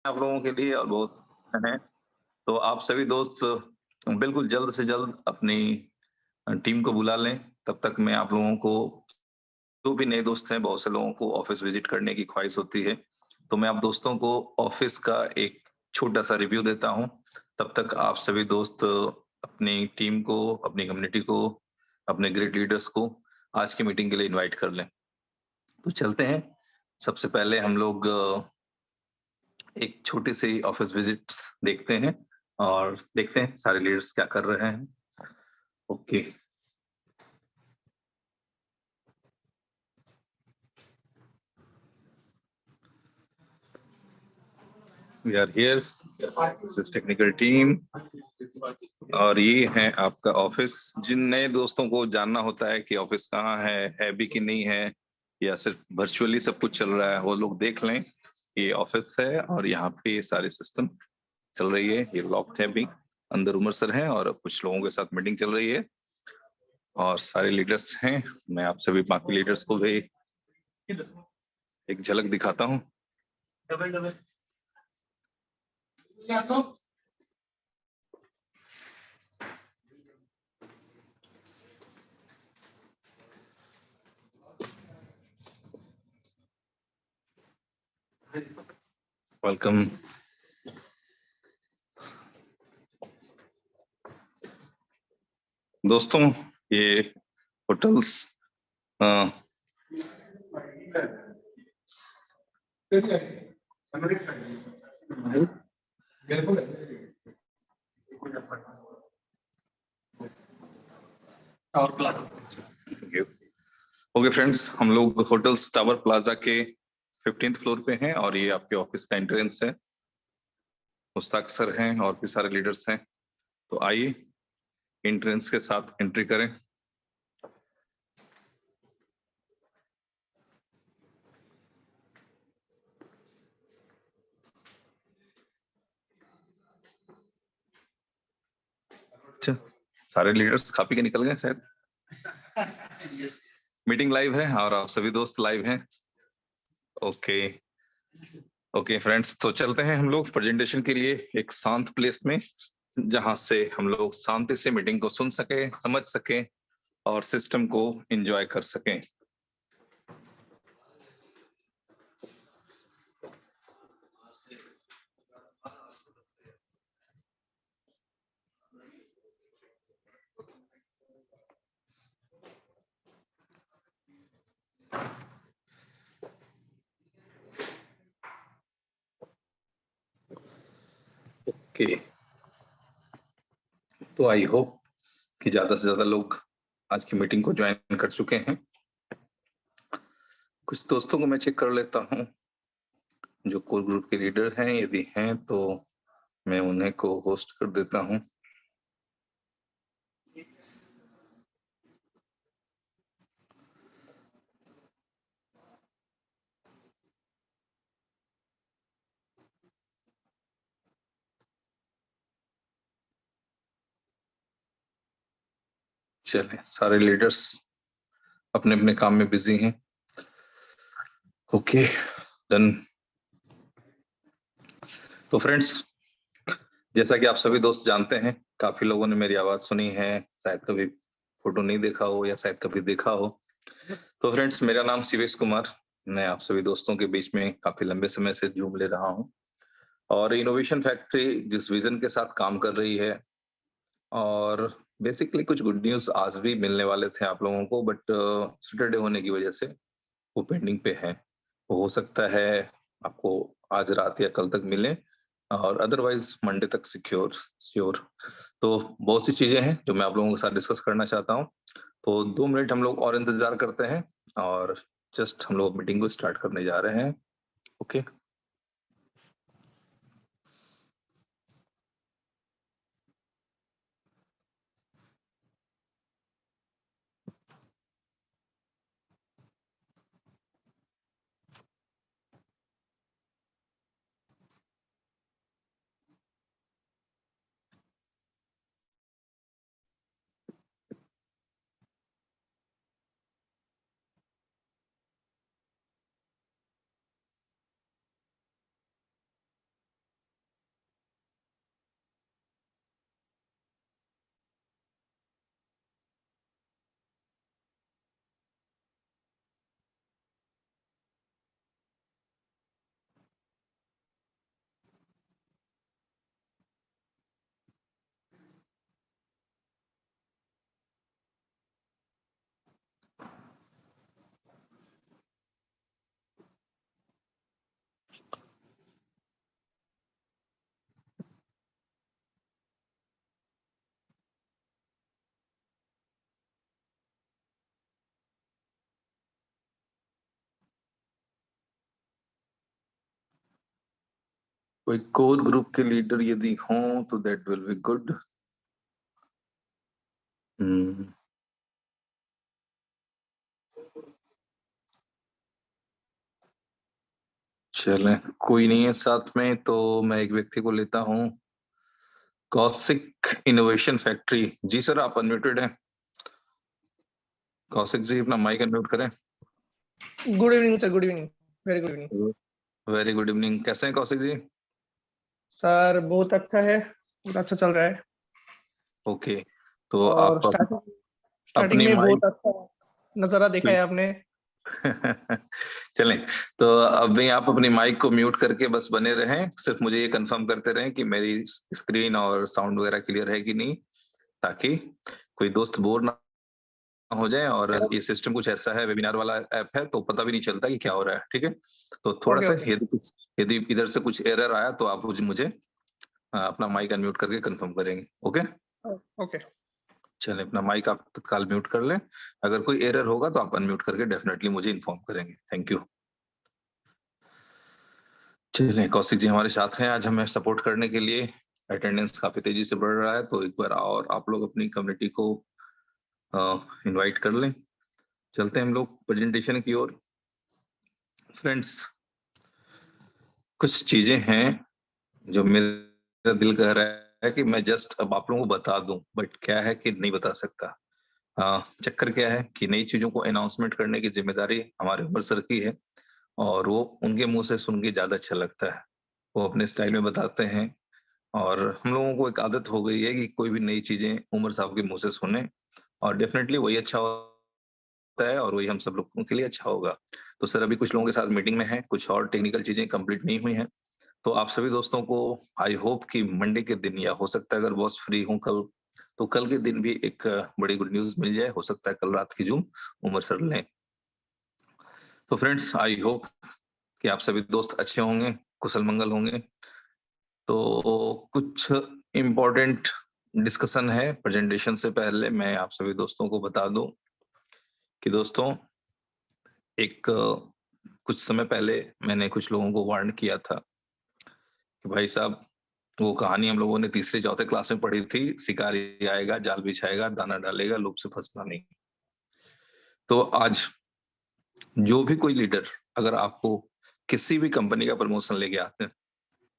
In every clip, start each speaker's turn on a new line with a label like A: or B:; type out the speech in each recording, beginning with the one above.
A: आप लोगों के लिए और बहुत हैं। तो आप सभी दोस्त बिल्कुल जल्द से जल्द अपनी टीम को बुला लें। तब तक मैं आप लोगों को जो भी नए दोस्त हैं, बहुत से लोगों को ऑफ़िस विज़िट करने की ख़्वाहिश होती है। तो मैं आप दोस्तों को ऑफ़िस का एक छोटा-सा रिव्यू देता हूँ। तब तक आप सभी दोस्त अपनी टीम को, अपनी कम्युनिटी को, अपने ग्रेट लीडर्स को आज की मीटिंग के लिए इनवाइट कर लें। तो चलते हैं। सबसे पहले हम लोग एक छोटी-सी ऑफ़िस विज़िट्स देखते हैं और देखते हैं सारे लीडर्स क्या कर रहे हैं। Okay, we are here, this is technical team और ये है आपका ऑफ़िस। जिन नए दोस्तों को जानना होता है कि ऑफ़िस कहाँ है भी कि नहीं है या सिर्फ़ वर्चुअली सब कुछ चल रहा है, वो लोग देख लें। ये ऑफ़िस है और यहाँ पे ये सारे सिस्टम चल रही है। ये लॉक्ड है अभी। अंदर उमर सर हैं और कुछ लोगों के साथ मीटिंग चल रही है और सारे लीडर्स हैं। मैं आप सभी बाकी लीडर्स को भी एक झलक दिखाता हूँ। वेलकम। दोस्तों, ये होटल्स अ, ओके फ्रेंड्स, हम लोग होटल्स टावर प्लाजा के 15th फ्लोर पे हैं और ये आपके ऑफिस का एंट्रेंस है। मुश्ताक सर हैं और भी सारे लीडर्स हैं। तो आइए एंट्रेंस के साथ एंट्री करें। अच्छा, सारे लीडर्स खा पी के निकल गए शायद। मीटिंग लाइव है और आप सभी दोस्त लाइव हैं। ओके, ओके फ्रेंड्स, तो चलते हैं हम लोग प्रेजेंटेशन के लिए एक शांत प्लेस में, जहां से हम लोग शांति से मीटिंग को सुन सके, समझ सके और सिस्टम को एंजॉय कर सकें। ओके, तो आई होप कि ज्यादा से ज्यादा लोग आज की मीटिंग को ज्वाइन कर चुके हैं। कुछ दोस्तों को मैं चेक कर लेता हूँ जो कोर ग्रुप के लीडर हैं, यदि हैं तो मैं उन्हें को होस्ट कर देता हूँ। चलें, सारे लीडर्स अपने अपने काम में बिजी हैं। Okay, done. तो फ्रेंड्स, जैसा कि आप सभी दोस्त जानते हैं, काफी लोगों ने मेरी आवाज सुनी है, शायद कभी फोटो नहीं देखा हो या शायद कभी देखा हो। तो फ्रेंड्स, मेरा नाम शिवेश कुमार। मैं आप सभी दोस्तों के बीच में काफी लंबे समय से जूम ले रहा हूँ और इनोवेशन फैक्ट्री जिस विजन के साथ काम कर रही है, और बेसिकली कुछ गुड न्यूज आज भी मिलने वाले थे आप लोगों को, बट सैटरडे होने की वजह से वो पेंडिंग पे है। हो सकता है आपको आज रात या कल तक मिले और अदरवाइज मंडे तक सिक्योर श्योर। तो बहुत सी चीजें हैं जो मैं आप लोगों के साथ डिस्कस करना चाहता हूँ। तो 2 मिनट हम लोग और इंतजार करते हैं और जस्ट हम लोग मीटिंग को स्टार्ट करने जा रहे हैं। ओके, कोई कोर ग्रुप के लीडर यदि हों तो दैट विल बी गुड। चलें, कोई नहीं है साथ में, तो मैं एक व्यक्ति को लेता हूँ। कौशिक इनोवेशन फैक्ट्री जी सर, आप अनम्यूटेड हैं। कौशिक जी अपना माइक अनम्यूट करें।
B: Good evening sir, good evening, very good evening.
A: Very good evening, कैसे हैं कौशिक जी?
B: सर बहुत अच्छा है, बहुत अच्छा चल रहा है।
A: ओके, तो
B: और
A: आप
B: स्टार्टिंग
A: अपनी
B: में
A: माइक
B: बहुत अच्छा नजारा देखा है आपने।
A: चलें, तो अभी आप अपनी माइक को म्यूट करके बस बने रहें, सिर्फ मुझे ये कंफर्म करते रहें कि मेरी स्क्रीन और साउंड वगैरह क्लियर है कि नहीं, ताकि कोई दोस्त बोर ना हो जाए। और ये सिस्टम कुछ ऐसा है, वेबिनार वाला ऐप है, तो पता भी नहीं चलता कि क्या हो रहा है। ठीक है, तो थोड़ा सा यदि इधर से कुछ एरर आया तो आप मुझे अपना माइक अनम्यूट करके कंफर्म करेंगे। ओके
B: ओके,
A: चलें, अपना माइक आप तत्काल म्यूट कर लें। अगर कोई एरर होगा तो आप अनम्यूट करके डेफिनेटली मुझे इन्फॉर्म करेंगे। Thank you. चलिए, कौशिक जी हमारे साथ हैं आज हमें सपोर्ट करने के लिए। अटेंडेंस काफी तेजी से बढ़ रहा है, तो एक बार और आप लोग अपनी कम्युनिटी को इनवाइट कर लें। चलते हैं हम लोग प्रेजेंटेशन की ओर। फ्रेंड्स, कुछ चीजें हैं जो मेरा दिल कह रहा है कि मैं जस्ट अब आप लोगों को बता दूं, बट क्या है कि नहीं बता सकता। चक्कर क्या है कि नई चीजों को अनाउंसमेंट करने की जिम्मेदारी हमारे ऊपर सर की है, और वो उनके मुंह से सुन के ज्यादा अच्छा लगता है। वो अपने स्टाइल में बताते हैं, और हम लोगों को एक आदत हो गई है कि कोई भी नई चीजें उमर साहब के मुंह से सुने, और डेफिनेटली वही अच्छा होता है और वही हम सब लोगों के लिए अच्छा होगा। तो सर अभी कुछ लोगों के साथ मीटिंग में है, कुछ और टेक्निकल चीजें कंप्लीट नहीं हुई हैं, तो आप सभी दोस्तों को आई होप कि मंडे के दिन, या हो सकता है अगर बॉस फ्री हूं कल, तो कल के दिन भी एक बड़ी गुड न्यूज मिल जाए। हो सकता है कल रात की जूम उमर सर लें। तो फ्रेंड्स, आई होप कि आप सभी दोस्त अच्छे होंगे, कुशल मंगल होंगे। तो कुछ इम्पोर्टेंट डिस्कशन है। प्रेजेंटेशन से पहले मैं आप सभी दोस्तों को बता दूं कि दोस्तों, एक कुछ समय पहले मैंने कुछ लोगों को वार्न किया था कि भाई साहब, वो कहानी हम लोगों ने तीसरे चौथे क्लास में पढ़ी थी, शिकारी आएगा, जाल बिछाएगा, दाना डालेगा, लूप से फंसना नहीं। तो आज जो भी कोई लीडर अगर आपको किसी भी कंपनी का प्रमोशन लेके आते हैं,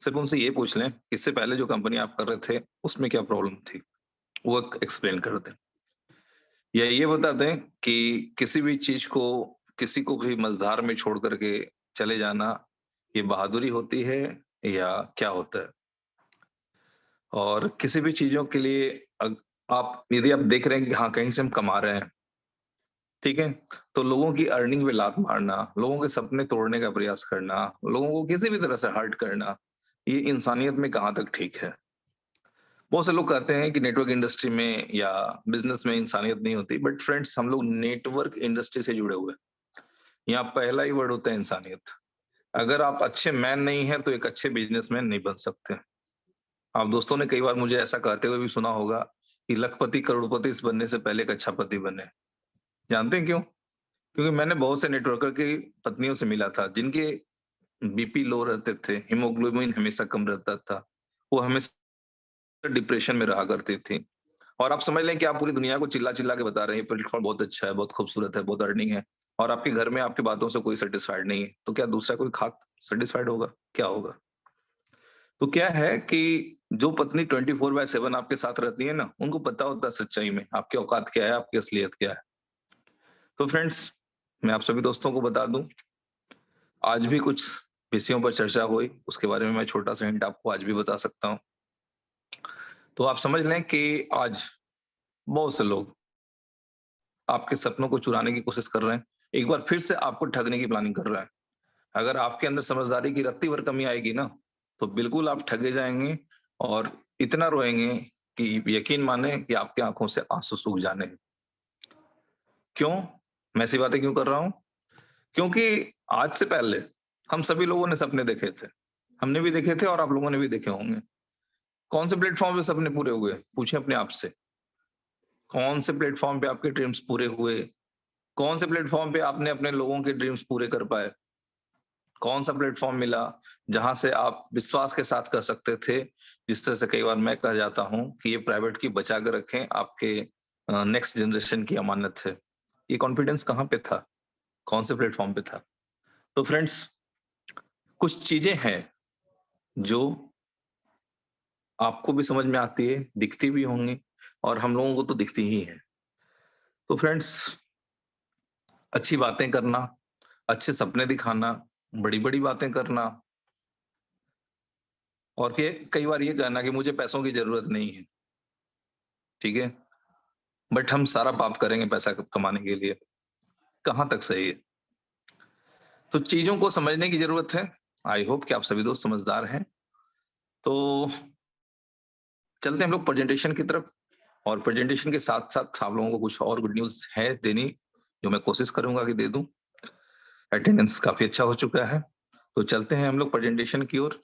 A: सिर्फ उनसे ये पूछ लें, इससे पहले जो कंपनी आप कर रहे थे उसमें क्या प्रॉब्लम थी, वो एक्सप्लेन कर दें। या ये बता दें कि किसी भी चीज को, किसी को भी मझधार में छोड़ करके चले जाना, ये बहादुरी होती है या क्या होता है। और किसी भी चीजों के लिए आप यदि आप देख रहे हैं कि हाँ कहीं से हम कमा रहे हैं, ठीक है, तो लोगों की अर्निंग में लात मारना, लोगों के सपने तोड़ने का प्रयास करना, लोगों को किसी भी तरह से हर्ट करना, ये इंसानियत में कहाँ तक ठीक है। बहुत से लोग कहते हैं कि नेटवर्क इंडस्ट्री में या बिजनेस में इंसानियत नहीं होती, बट फ्रेंड्स हम लोग नेटवर्क इंडस्ट्री से जुड़े हुए हैं। यहाँ पहला ही वर्ड होता है इंसानियत। अगर आप अच्छे मैन नहीं है तो एक अच्छे बिजनेसमैन नहीं बन सकते। आप दोस्तों ने कई बार मुझे ऐसा कहते हुए भी सुना होगा कि लखपति करोड़पति बनने से पहले एक अच्छा पति बने। जानते हैं क्यों? क्योंकि मैंने बहुत से नेटवर्कर की पत्नियों से मिला था जिनके बीपी लो रहते थे, हीमोग्लोबिन हमेशा कम रहता था, वो हमेशा डिप्रेशन में रहा करती थी। और आप समझ लें कि आप पूरी दुनिया को चिल्ला चिल्ला के बता रहे हैं प्लेटफॉर्म बहुत अच्छा है, बहुत खूबसूरत है, बहुत अर्निंग है, और आपके घर में आपकी बातों से कोई सेटिस्फाइड नहीं है, तो क्या दूसरा कोई खाक सेटिस्फाइड होगा? क्या होगा? तो क्या है कि जो पत्नी 24/7 आपके साथ रहती है ना, उनको पता होता है सच्चाई में आपकी औकात क्या है, आपकी असलियत क्या है। तो फ्रेंड्स, मैं आप सभी दोस्तों को बता दूं, आज भी कुछ विषयों पर चर्चा हुई, उसके बारे में मैं छोटा सा हिंट आपको आज भी बता सकता हूँ। तो आप समझ लें कि आज बहुत से लोग आपके सपनों को चुराने की कोशिश कर रहे हैं, एक बार फिर से आपको ठगने की प्लानिंग कर रहा है। अगर आपके अंदर समझदारी की रत्ती भर कमी आएगी ना, तो बिल्कुल आप ठगे जाएंगे, और इतना रोएंगे कि यकीन माने कि आपकी आंखों से आंसू सूख जाने हैं। क्यों मैं ऐसी बातें क्यों कर रहा हूं? क्योंकि आज से पहले हम सभी लोगों ने सपने देखे थे, हमने भी देखे थे और आप लोगों ने भी देखे होंगे। कौन से प्लेटफॉर्म पे सपने पूरे हुए? पूछें अपने आप से, कौन से प्लेटफॉर्म पे आपके ड्रीम्स पूरे हुए? कौन से प्लेटफॉर्म पे आपने अपने लोगों के ड्रीम्स पूरे कर पाए? कौन सा प्लेटफॉर्म मिला जहां से आप विश्वास के साथ कर सकते थे, जिस तरह से कई बार मैं कह जाता हूं कि ये प्राइवेट की बचा कर रखें, आपके नेक्स्ट जनरेशन की अमानत है। ये कॉन्फिडेंस कहाँ पे था, कौन से प्लेटफॉर्म पे था? तो फ्रेंड्स, कुछ चीजें हैं जो आपको भी समझ में आती है, दिखती भी होंगी, और हम लोगों को तो दिखती ही है। तो फ्रेंड्स, अच्छी बातें करना, अच्छे सपने दिखाना, बड़ी बड़ी बातें करना, और कई बार ये कहना कि मुझे पैसों की जरूरत नहीं है, ठीक है, बट हम सारा पाप करेंगे पैसा कमाने के लिए, कहां तक सही है? तो चीजों को समझने की जरूरत है। आई होप कि आप सभी दोस्त समझदार हैं। तो चलते हैं हम लोग प्रेजेंटेशन की तरफ, और प्रेजेंटेशन के साथ साथ आप लोगों को कुछ और गुड न्यूज है देनी, जो मैं कोशिश करूंगा कि दे दूं। अटेंडेंस काफी अच्छा हो चुका है, तो चलते हैं हम लोग प्रेजेंटेशन की ओर।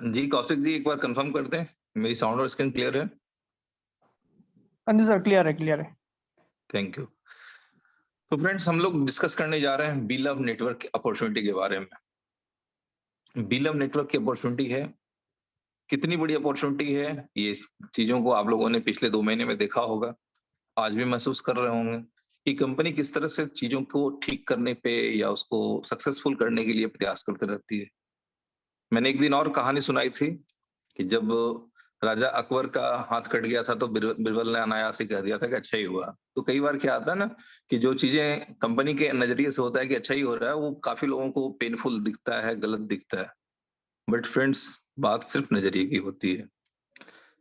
A: जी कौशिक जी, एक बार कंफर्म कर दें मेरी साउंड और स्क्रीन क्लियर है?
B: हाँ जी सर, क्लियर है, क्लियर है।
A: Thank you. तो फ्रेंड्स, हम लोग डिस्कस करने जा रहे हैं बी लव नेटवर्क अपॉर्चुनिटी के बारे में। बी लव नेटवर्क की अपॉर्चुनिटी है, कितनी बड़ी अपॉर्चुनिटी है, ये चीजों को आप लोगों ने पिछले 2 महीने में देखा होगा, आज भी महसूस कर रहे होंगे कि कंपनी किस तरह से चीजों को ठीक करने पे या उसको सक्सेसफुल करने के लिए प्रयास करते रहती है। मैंने एक दिन और कहानी सुनाई थी कि जब राजा अकबर का हाथ कट गया था तो बिरबल ने अनायास ही कह दिया था कि अच्छा ही हुआ। तो कई बार क्या आता है ना कि जो चीजें कंपनी के नजरिए से होता है कि अच्छा ही हो रहा है, वो काफी लोगों को पेनफुल दिखता है, गलत दिखता है। बट फ्रेंड्स, बात सिर्फ नजरिए की होती है।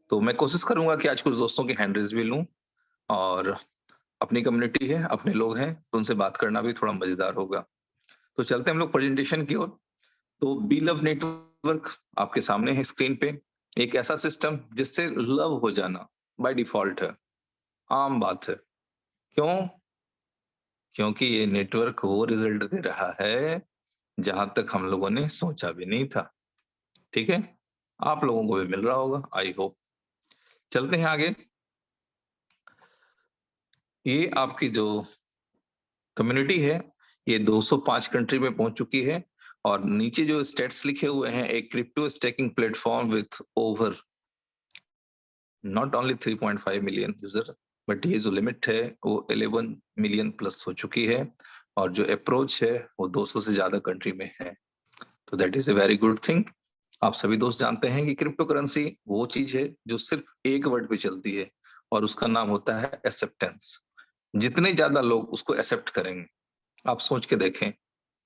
A: तो मैं कोशिश करूंगा कि आज कुछ दोस्तों की हैंड रेज भी लूं, और अपनी कम्युनिटी है, अपने लोग हैं, तो उनसे बात करना भी थोड़ा मजेदार होगा। तो चलते हैं हम लोग प्रेजेंटेशन की ओर। तो बी लव नेटवर्क आपके सामने है स्क्रीन पे, एक ऐसा सिस्टम जिससे लव हो जाना बाय डिफॉल्ट है, आम बात है। क्यों? क्योंकि ये नेटवर्क वो रिजल्ट दे रहा है जहां तक हम लोगों ने सोचा भी नहीं था। ठीक है, आप लोगों को भी मिल रहा होगा, आई होप। चलते हैं आगे। ये आपकी जो कम्युनिटी है, ये 205 कंट्री में पहुंच चुकी है, और नीचे जो स्टेट्स लिखे हुए हैं, एक crypto staking platform with over not only 3.5 million user, but ये जो लिमिट है वो 11 मिलियन प्लस हो चुकी है, और जो अप्रोच है वो 200 से ज्यादा कंट्री में है। तो that is a very good thing. आप सभी दोस्त जानते हैं कि क्रिप्टो करेंसी वो चीज है जो सिर्फ एक वर्ड पे चलती है, और उसका नाम होता है एक्सेप्टेंस। जितने ज्यादा लोग उसको एक्सेप्ट करेंगे, आप सोच के देखें,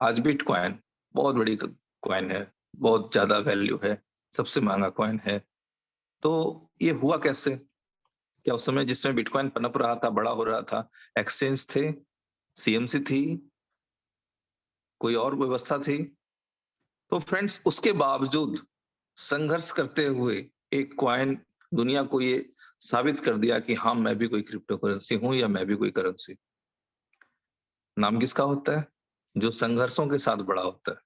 A: आज बिटकॉइन बहुत बड़ी कॉइन है, बहुत ज्यादा वैल्यू है, सबसे महंगा कॉइन है। तो ये हुआ कैसे? क्या उस समय जिसमें बिटकॉइन पनप रहा था, बड़ा हो रहा था, एक्सचेंज थे, सीएमसी थी, कोई और व्यवस्था थी? तो फ्रेंड्स, उसके बावजूद संघर्ष करते हुए एक कॉइन दुनिया को ये साबित कर दिया कि हाँ, मैं भी कोई क्रिप्टो करेंसी हूं, या मैं भी कोई करेंसी। नाम किसका होता है? जो संघर्षों के साथ बड़ा होता है।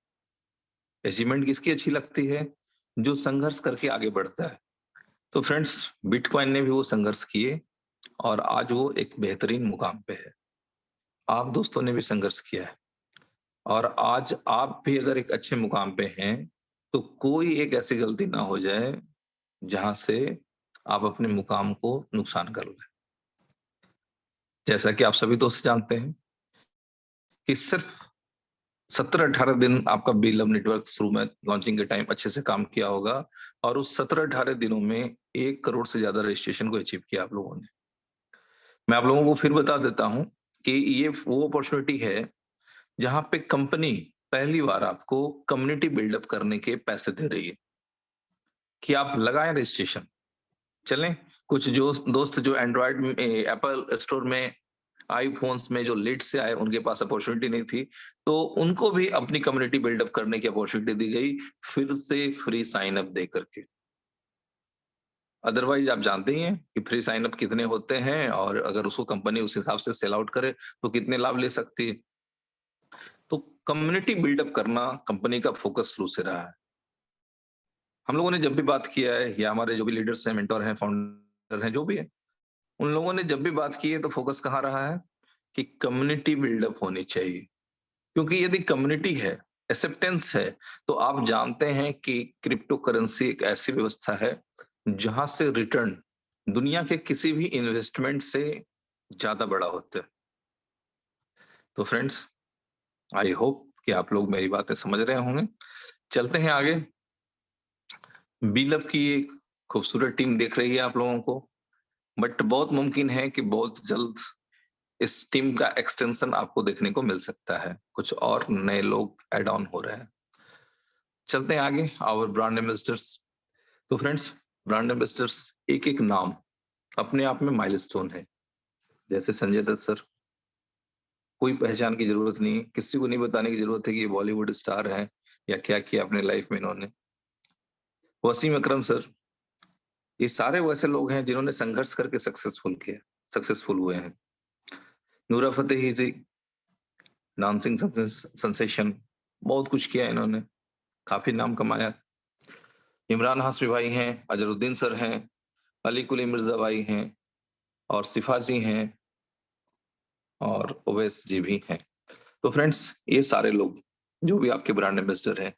A: अचीवमेंट किसकी अच्छी लगती है? जो संघर्ष करके आगे बढ़ता है। तो फ्रेंड्स, बिटकॉइन ने भी वो संघर्ष किए, और आज वो एक बेहतरीन मुकाम पे है। आप दोस्तों ने भी संघर्ष किया है, और आज आप भी अगर एक अच्छे मुकाम पे हैं, तो कोई एक ऐसी गलती ना हो जाए जहां से आप अपने मुकाम को नुकसान कर लें। जैसा कि आप सभी दोस्त जानते हैं कि सिर्फ 17-18 दिन आपका बी लव नेटवर्क शुरू में लॉन्चिंग के टाइम अच्छे से काम किया होगा, और उस 17-18 दिनों में 1 करोड़ से ज्यादा रजिस्ट्रेशन को अचीव किया आप लोगों ने। मैं आप लोगों को फिर बता देता हूं कि ये वो अपॉर्चुनिटी है जहां पे कंपनी पहली बार आपको कम्युनिटी बिल्डअप करने के पैसे दे रही है कि आप लगाएं रजिस्ट्रेशन। चलें, कुछ जो दोस्त जो एंड्रॉयड में, एप्पल स्टोर में, आईफोन्स में जो लेट से आए, उनके पास अपॉर्चुनिटी नहीं थी, तो उनको भी अपनी कम्युनिटी बिल्डअप करने की अपॉर्चुनिटी दी गई, फिर से फ्री साइन अप दे करके। अदरवाइज आप जानते ही हैं कि फ्री साइन अप कितने होते हैं, और अगर उसको कंपनी उस हिसाब से सेल आउट करे तो कितने लाभ ले सकती है। तो कम्युनिटी बिल्डअप करना कंपनी का फोकस शुरू से रहा है। हम लोगों ने जब भी बात किया है, या हमारे जो भी लीडर्स हैं, मेंटोर हैं, फाउंडर हैं, जो भी है, उन लोगों ने जब भी बात की है तो फोकस कहाँ रहा है कि कम्युनिटी बिल्डअप होनी चाहिए। क्योंकि यदि कम्युनिटी है, एक्सेप्टेंस है, तो आप जानते हैं कि क्रिप्टो करेंसी एक ऐसी व्यवस्था है जहां से रिटर्न दुनिया के किसी भी इन्वेस्टमेंट से ज्यादा बड़ा होता है। तो फ्रेंड्स, आई होप कि आप लोग मेरी बातें समझ रहे होंगे। चलते हैं आगे। बीलव की एक खूबसूरत टीम देख रही है आप लोगों को, बट बहुत मुमकिन है कि बहुत जल्द इस टीम का एक्सटेंशन आपको देखने को मिल सकता है। कुछ और नए लोग ऐड ऑन हो रहे हैं। चलते हैं आगे। Our brand ambassadors. तो फ्रेंड्स, ब्रांड एम्बेसडर्स एक एक नाम अपने आप में माइलस्टोन है। जैसे संजय दत्त सर, कोई पहचान की जरूरत नहीं है, किसी को नहीं बताने की जरूरत है कि ये बॉलीवुड स्टार हैं या क्या किया अपने लाइफ में इन्होंने। वसीम अकरम सर, ये सारे वैसे लोग हैं जिन्होंने संघर्ष करके सक्सेसफुल हुए हैं। नूरा फतेही जी, डांसिंग सेंसेशन, बहुत कुछ किया इन्होंने, काफी नाम कमाया। इमरान हाशमी भाई हैं, अजरुद्दीन सर हैं, अली कुली मिर्जा भाई हैं, और सिफा जी हैं, और ओवैस जी भी हैं। तो फ्रेंड्स, ये सारे लोग जो भी आपके ब्रांड एम्बेसडर हैं,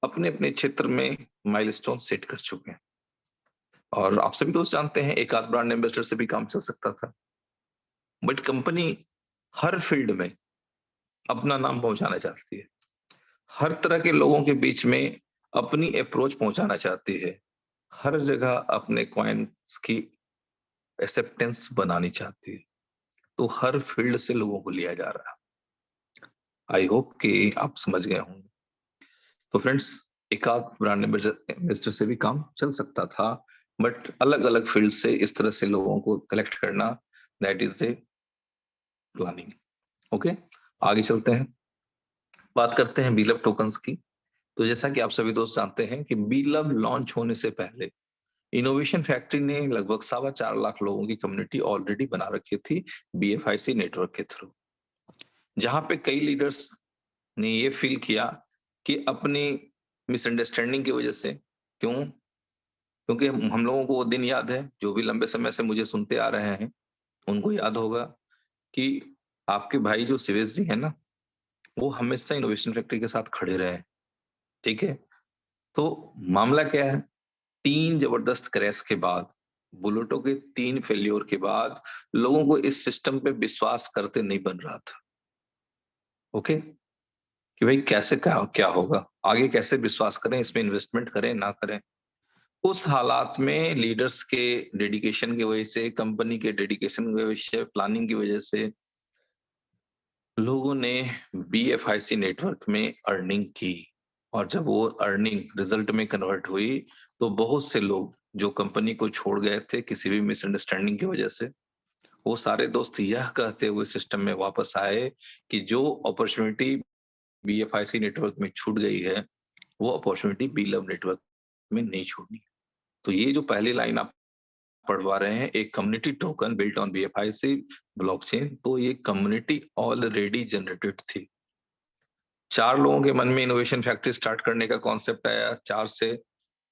A: अपने अपने क्षेत्र में माइलस्टोन सेट कर चुके हैं। और आप सभी दोस्त जानते हैं एक आध ब्रांड एम्बेसडर से भी काम चल सकता था, बट कंपनी हर फील्ड में अपना नाम पहुंचाना चाहती है, हर तरह के लोगों के बीच में अपनी अप्रोच पहुंचाना चाहती है, हर जगह अपने कॉइन्स की एक्सेप्टेंस बनानी चाहती है। तो हर फील्ड से लोगों को लिया जा रहा है। आई होप कि आप समझ गए होंगे। तो फ्रेंड्स, एक आध ब्रांड एम्बेसडर से भी काम चल सकता था, बट अलग अलग फील्ड से इस तरह से लोगों को कलेक्ट करना, that is a planning. Okay, आगे चलते हैं, बात करते हैं बीलव टोकन्स की। तो जैसा कि आप सभी दोस्त जानते हैं कि बीलव लॉन्च होने से पहले इनोवेशन फैक्ट्री ने लगभग 4.25 लाख लोगों की कम्युनिटी ऑलरेडी बना रखी थी BFIC नेटवर्क के थ्रू, जहां पे कई लीडर्स ने ये फील किया कि अपनी मिसअंडरस्टैंडिंग की वजह से, क्यों, क्योंकि हम लोगों को वो दिन याद है, जो भी लंबे समय से मुझे सुनते आ रहे हैं उनको याद होगा कि आपके भाई जो शिवेश जी है ना, वो हमेशा इनोवेशन फैक्ट्री के साथ खड़े रहे हैं। ठीक है, तो मामला क्या है, 3 जबरदस्त क्रैश के बाद, बुलेटों के 3 फेल्योर के बाद लोगों को इस सिस्टम पे विश्वास करते नहीं बन रहा था। ओके, कि भाई कैसे क्या क्या होगा आगे, कैसे विश्वास करें, इसमें इन्वेस्टमेंट करें ना करें। उस हालात में लीडर्स के डेडिकेशन की वजह से, कंपनी के डेडिकेशन की वजह से, प्लानिंग की वजह से लोगों ने BFIC नेटवर्क में अर्निंग की, और जब वो अर्निंग रिजल्ट में कन्वर्ट हुई तो बहुत से लोग जो कंपनी को छोड़ गए थे किसी भी मिसअंडरस्टैंडिंग की वजह से, वो सारे दोस्त यह कहते हुए सिस्टम में वापस आए कि जो अपॉर्चुनिटी BFIC नेटवर्क में छूट गई है, वो अपॉर्चुनिटी बीलव नेटवर्क में नहीं छूटनी। तो ये जो पहली लाइन आप पढ़वा रहे हैं, एक community token built on BFIC blockchain, तो ये कम्युनिटी ऑलरेडी जनरेटेड थी। 4 लोगों के मन में इनोवेशन फैक्ट्री स्टार्ट करने का कॉन्सेप्ट आया, 4 से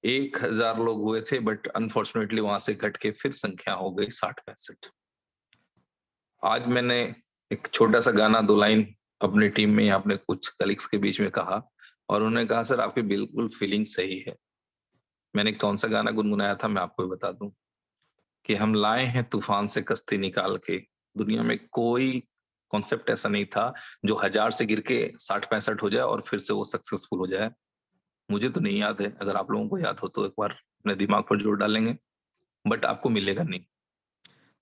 A: 1000 लोग हुए थे, बट अनफॉर्चुनेटली वहां से घट के फिर संख्या हो गई 60-65। आज मैंने एक छोटा सा गाना 2 लाइन अपनी टीम में या अपने कुछ कलीग्स के बीच में कहा, और उन्होंने कहा सर आपकी बिल्कुल फीलिंग सही है। मैंने कौन सा गाना गुनगुनाया था मैं आपको बता दूं, कि हम लाए हैं तूफान से कश्ती निकाल के। दुनिया में कोई कॉन्सेप्ट ऐसा नहीं था जो 1000 से गिर के 60-65 हो जाए और फिर से वो सक्सेसफुल हो जाए। मुझे तो नहीं याद है, अगर आप लोगों को याद हो तो एक बार अपने दिमाग पर जोर डालेंगे, बट आपको मिलेगा नहीं।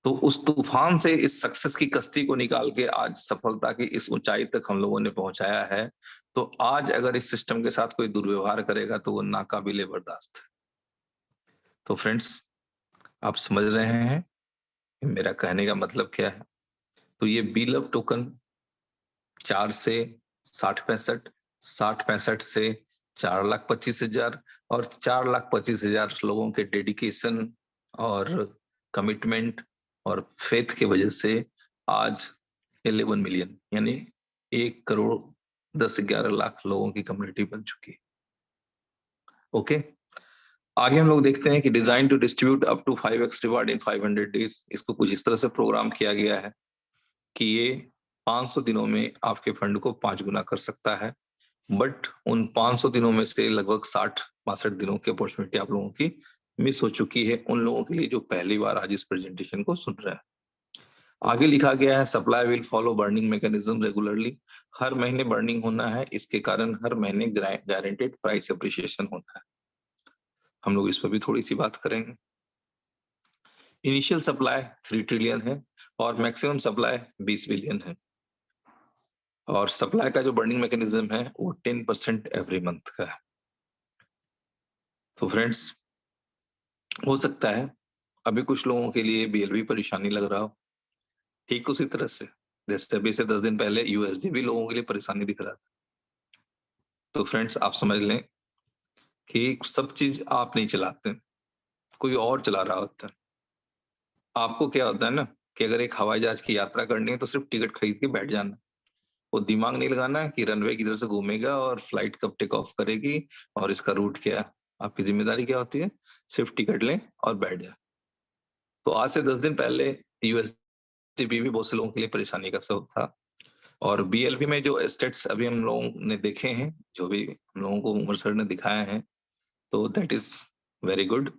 A: तो उस तूफान से इस सक्सेस की कश्ती को निकाल के आज सफलता की इस ऊंचाई तक हम लोगों ने पहुंचाया है। तो आज अगर इस सिस्टम के साथ कोई दुर्व्यवहार करेगा तो वो नाकाबिले बर्दाश्त है। तो फ्रेंड्स, आप समझ रहे हैं कि मेरा कहने का मतलब क्या है। तो ये बीलव टोकन 4 से 60-65, 60-65 से 4,25,000, और 4,25,000 लोगों के डेडिकेशन और कमिटमेंट और फेथ की वजह से आज 11 मिलियन यानी 1 करोड़ 10-11 लाख लोगों की कम्युनिटी बन चुकी है। ओके, आगे हम लोग देखते हैं कि design to distribute up to 5x reward in 500 days. इसको कुछ इस तरह से प्रोग्राम किया गया है कि ये 500 दिनों में आपके फंड को 5 गुना कर सकता है। बट उन 500 दिनों में से लगभग 60-62 दिनों की अपॉर्चुनिटी आप लोगों की मिस हो चुकी है, उन लोगों के लिए जो पहली बार आज इस प्रेजेंटेशन को सुन रहे हैं। आगे लिखा गया है supply will follow burning mechanism regularly. हर महीने बर्निंग होना है, इसके कारण हर महीने गारंटेड प्राइस अप्रिशिएशन होना है। हम लोग इस पर भी थोड़ी सी बात करेंगे। इनिशियल सप्लाई 3 ट्रिलियन है और मैक्सिमम सप्लाई 20 बिलियन है। और सप्लाई का जो बर्निंग मैकेनिज्म है वो 10% एवरी मंथ का है। तो फ्रेंड्स, हो सकता है अभी कुछ लोगों के लिए बीएलवी परेशानी लग रहा हो, ठीक उसी तरह से जैसे अभी से 10 दिन पहले यूएसडी भी लोगों के लिए परेशानी दिख रहा था। तो फ्रेंड्स, आप समझ लें कि सब चीज आप नहीं चलाते, कोई और चला रहा होता है। आपको क्या होता है ना कि अगर एक हवाई जहाज की यात्रा करनी है तो सिर्फ टिकट खरीद के बैठ जाना, वो दिमाग नहीं लगाना है कि रनवे किधर से घूमेगा और फ्लाइट कब टेक ऑफ करेगी और इसका रूट क्या है। आपकी जिम्मेदारी क्या होती है? सिर्फ टिकट लें और बैठ जाए। तो आज से 10 दिन पहले यूएसडीपी भी बहुत से लोगों के लिए परेशानी का सबब था। और बीएलवी में जो स्टेट्स अभी हम लोगों ने देखे हैं, जो भी हम लोगों को उमर सर ने दिखाया है, तो दैट इज वेरी गुड।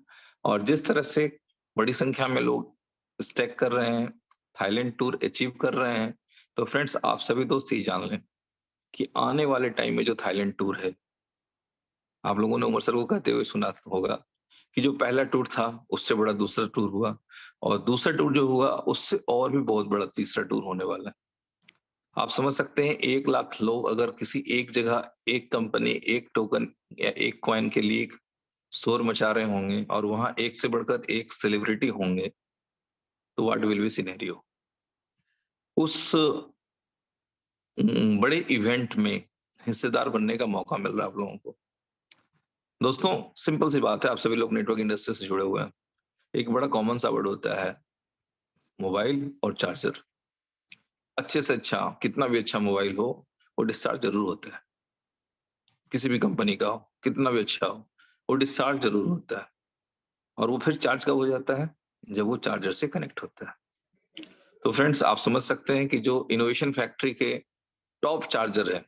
A: और जिस तरह से बड़ी संख्या में लोग स्टेक कर रहे हैं, थाईलैंड टूर अचीव कर रहे हैं, तो फ्रेंड्स आप सभी दोस्त ये जान लें कि आने वाले टाइम में जो थाईलैंड टूर है, आप लोगों ने उमर सर को कहते हुए सुना होगा कि जो पहला टूर था उससे बड़ा दूसरा टूर हुआ, और दूसरा टूर जो हुआ उससे और भी बहुत बड़ा तीसरा टूर होने वाला है। आप समझ सकते हैं 1 लाख लोग अगर किसी एक जगह, एक कंपनी, एक टोकन या एक कॉइन के लिए शोर मचा रहे होंगे और वहां एक से बढ़कर एक सेलिब्रिटी होंगे, तो व्हाट विल बी सिनेरियो। उस बड़े इवेंट में हिस्सेदार बनने का मौका मिल रहा है आप लोगों को। दोस्तों, सिंपल सी बात है, आप सभी लोग नेटवर्क इंडस्ट्री से जुड़े हुए हैं। एक बड़ा कॉमन सा वर्ड होता है मोबाइल और चार्जर। अच्छे से अच्छा, कितना भी अच्छा मोबाइल हो, वो डिस्चार्ज जरूर होता है। किसी भी कंपनी का हो, कितना भी अच्छा हो, वो डिस्चार्ज जरूर होता है। और वो फिर चार्ज कब हो जाता है? जब वो चार्जर से कनेक्ट होता है। तो फ्रेंड्स, आप समझ सकते हैं कि जो इनोवेशन फैक्ट्री के टॉप चार्जर है,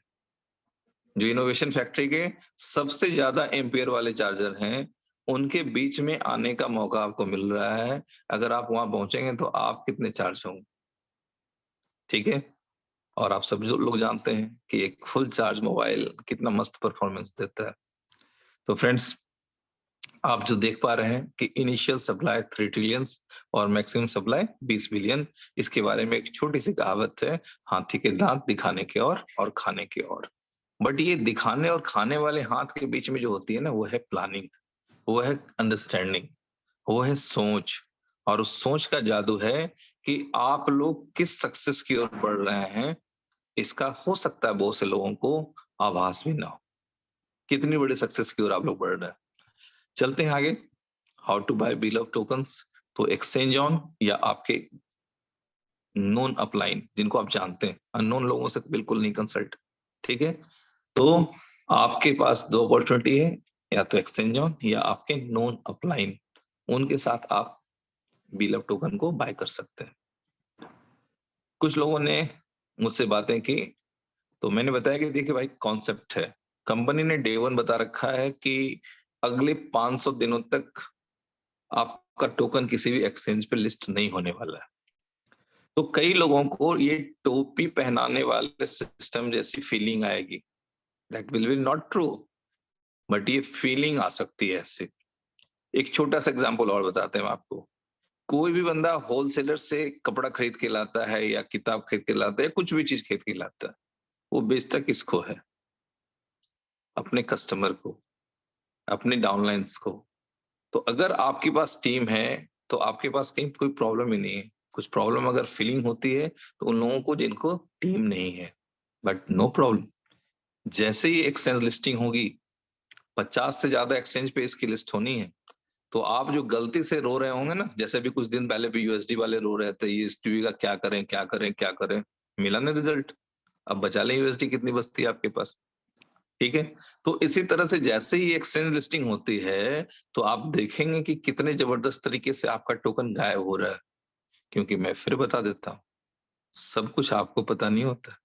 A: जो इनोवेशन फैक्ट्री के सबसे ज्यादा एम्पियर वाले चार्जर हैं, उनके बीच में आने का मौका आपको मिल रहा है। अगर आप वहां पहुंचेंगे तो आप कितने चार्ज होंगे, ठीक है? और आप सब जो लोग जानते हैं कि एक फुल चार्ज मोबाइल कितना मस्त परफॉर्मेंस देता है। तो फ्रेंड्स, आप जो देख पा रहे हैं कि इनिशियल सप्लाई 3 ट्रिलियन और मैक्सिमम सप्लाई 20 बिलियन। इसके बारे में एक छोटी सी कहावत है, हाथी के दांत दिखाने के और खाने के और। बट ये दिखाने और खाने वाले हाथ के बीच में जो होती है ना, वो है प्लानिंग, वो है अंडरस्टैंडिंग, वो है सोच। और उस सोच का जादू है कि आप लोग किस सक्सेस की ओर बढ़ रहे हैं, इसका हो सकता है बहुत से लोगों को आभास भी ना हो। कितनी बड़ी सक्सेस की ओर आप लोग बढ़ रहे हैं। चलते हैं आगे। How to buy bill of tokens. तो एक्सचेंज ऑन या आपके नोन अपलाइन, जिनको आप जानते हैं, अननोन लोगों से बिल्कुल नहीं कंसल्ट, ठीक है? तो आपके पास दो अपॉर्चुनिटी है, या तो एक्सचेंज ऑन या आपके नोन अपलाइन, उनके साथ आप बिल ऑफ टोकन को बाय कर सकते हैं। कुछ लोगों ने मुझसे बातें की, तो मैंने बताया कि देखिए भाई, कॉन्सेप्ट है, कंपनी ने डे वन बता रखा है कि अगले 500 दिनों तक आपका टोकन किसी भी एक्सचेंज पे लिस्ट नहीं होने वाला है। तो कई लोगों को ये टोपी पहनाने वाले सिस्टम जैसी फीलिंग आएगी। That will B not true, but ये फीलिंग आ सकती है ऐसे। एक छोटा सा एग्जांपल और बताते हैं आपको। कोई भी बंदा होलसेलर से कपड़ा खरीद के लाता है या किताब खरीद के लाता है, कुछ भी चीज खरीद के लाता है, वो बेचता किसको है? अपने कस्टमर को, अपने डाउनलाइंस को। तो अगर आपके पास टीम है, तो आपके पास कहीं कोई प्रॉब्लम ही नहीं है। कुछ प्रॉब्लम अगर फीलिंग होती है तो उन लोगों को जिनको टीम नहीं है, बट नो प्रॉब्लम। जैसे ही एक्सचेंज लिस्टिंग होगी, 50 से ज्यादा एक्सचेंज पे इसकी लिस्ट होनी है, तो आप जो गलती से रो रहे होंगे ना, जैसे भी कुछ दिन पहले भी यूएसडी वाले रो रहे थे यूएसडी का क्या करें क्या करें क्या करें, मिला ना रिजल्ट। अब बचा लें यूएसडी, कितनी बचती है आपके पास? ठीक है। तो इसी तरह से जैसे ही एक्सचेंज लिस्टिंग होती है तो आप देखेंगे कि कितने जबरदस्त तरीके से आपका टोकन गायब हो रहा है। क्योंकि मैं फिर बता देता हूँ, सब कुछ आपको पता नहीं होता।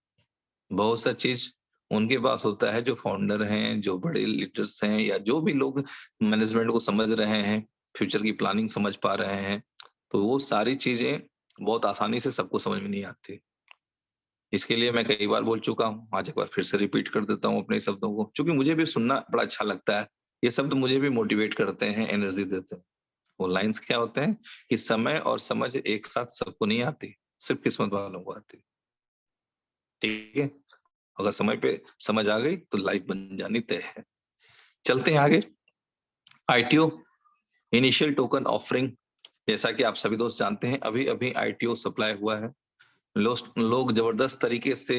A: बहुत सा चीज उनके पास होता है जो फाउंडर हैं, जो बड़े लीडर्स हैं, या जो भी लोग मैनेजमेंट को समझ रहे हैं, फ्यूचर की प्लानिंग समझ पा रहे हैं। तो वो सारी चीजें बहुत आसानी से सबको समझ में नहीं आती। इसके लिए मैं कई बार बोल चुका हूँ, आज एक बार फिर से रिपीट कर देता हूँ अपने शब्दों को, क्योंकि मुझे भी सुनना बड़ा अच्छा लगता है। ये शब्द मुझे भी मोटिवेट करते हैं, एनर्जी देते हैं। वो लाइंस क्या होते हैं कि समय और समझ एक साथ सबको नहीं आती, सिर्फ किस्मत वालों को आती। ठीक है। अगर समय पे समझ आ गई तो लाइफ बन जानी तय है। चलते हैं आगे। ITO, initial token offering. जैसा कि आप सभी दोस्त जानते हैं, अभी अभी आईटीओ सप्लाई हुआ है। लोग जबरदस्त तरीके से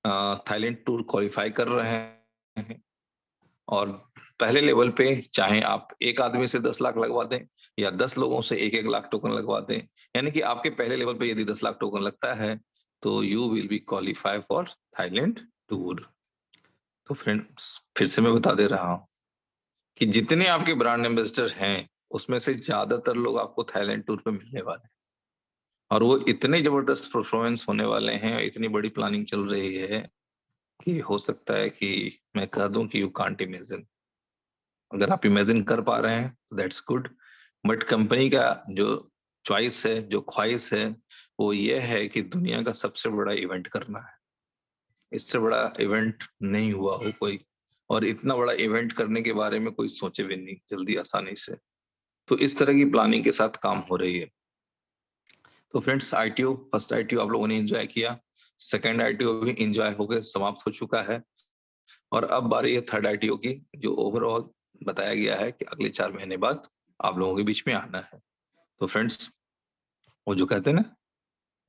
A: थाईलैंड टूर क्वालिफाई कर रहे हैं। और पहले लेवल पे चाहे आप एक आदमी से 10 लाख लगवा दें या 10 लोगों से 1-1 लाख टोकन लगवा दें, यानी कि आपके पहले लेवल पे यदि 10 लाख टोकन लगता है तो you will be qualify for Thailand tour. तो फ्रेंड्स, फिर से मैं बता दे रहा हूँ कि जितने आपके ब्रांड एम्बेसडर हैं उसमें से ज्यादातर लोग आपको थाईलैंड टूर पे मिलने वाले हैं। और वो इतने जबरदस्त परफॉर्मेंस होने वाले हैं, इतनी बड़ी प्लानिंग चल रही है कि हो सकता है कि मैं कह दूं कि यू कांट इमेजिन। अगर आप इमेजिन कर पा रहे हैं तो दैट्स गुड। बट कंपनी का जो चॉइस है, जो ख्वाहिश है, वो ये है कि दुनिया का सबसे बड़ा इवेंट करना है। इससे बड़ा इवेंट नहीं हुआ हो कोई, और इतना बड़ा इवेंट करने के बारे में कोई सोचे भी नहीं जल्दी आसानी से। तो इस तरह की प्लानिंग के साथ काम हो रही है। तो फ्रेंड्स, आईटीओ, फर्स्ट आईटीओ आप लोगों ने एंजॉय किया, सेकंड आईटीओ भी एंजॉय होकर समाप्त हो चुका है, और अब बारी है थर्ड आईटीओ की, जो ओवरऑल बताया गया है कि अगले 4 महीने बाद आप लोगों के बीच में आना है। तो फ्रेंड्स, वो जो कहते हैं ना,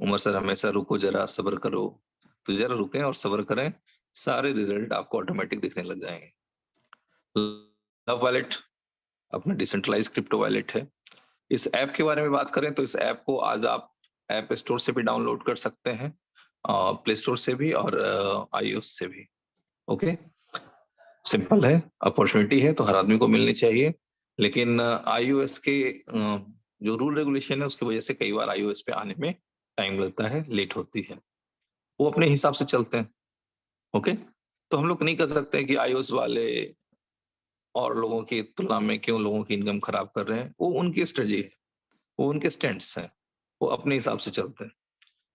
A: उमर सर हमेशा रुको जरा सब्र करो, तो जरा रुकें और सब्र करें, सारे रिजल्ट आपको ऑटोमेटिक दिखने लग जाएंगे। लव वॉलेट अपना डिसेंट्रलाइज क्रिप्टो वॉलेट है। इस ऐप के बारे में बात करें तो इस ऐप को आज आप ऐप स्टोर से भी डाउनलोड कर सकते हैं, प्ले स्टोर से भी और आईओएस से भी। ओके, सिंपल है, अपॉर्चुनिटी है तो हर आदमी को मिलनी चाहिए। लेकिन आईओएस के जो रूल रेगुलेशन है उसकी वजह से कई बार आईओएस पे आने में टाइम लगता है, लेट होती है। वो अपने हिसाब से चलते हैं। ओके, तो हम लोग नहीं कर सकते कि आईओएस वाले और लोगों की तुलना में क्यों लोगों की इनकम खराब कर रहे हैं। वो उनकी स्ट्रेटजी है, वो उनके स्टैंड्स हैं, वो अपने हिसाब से चलते हैं।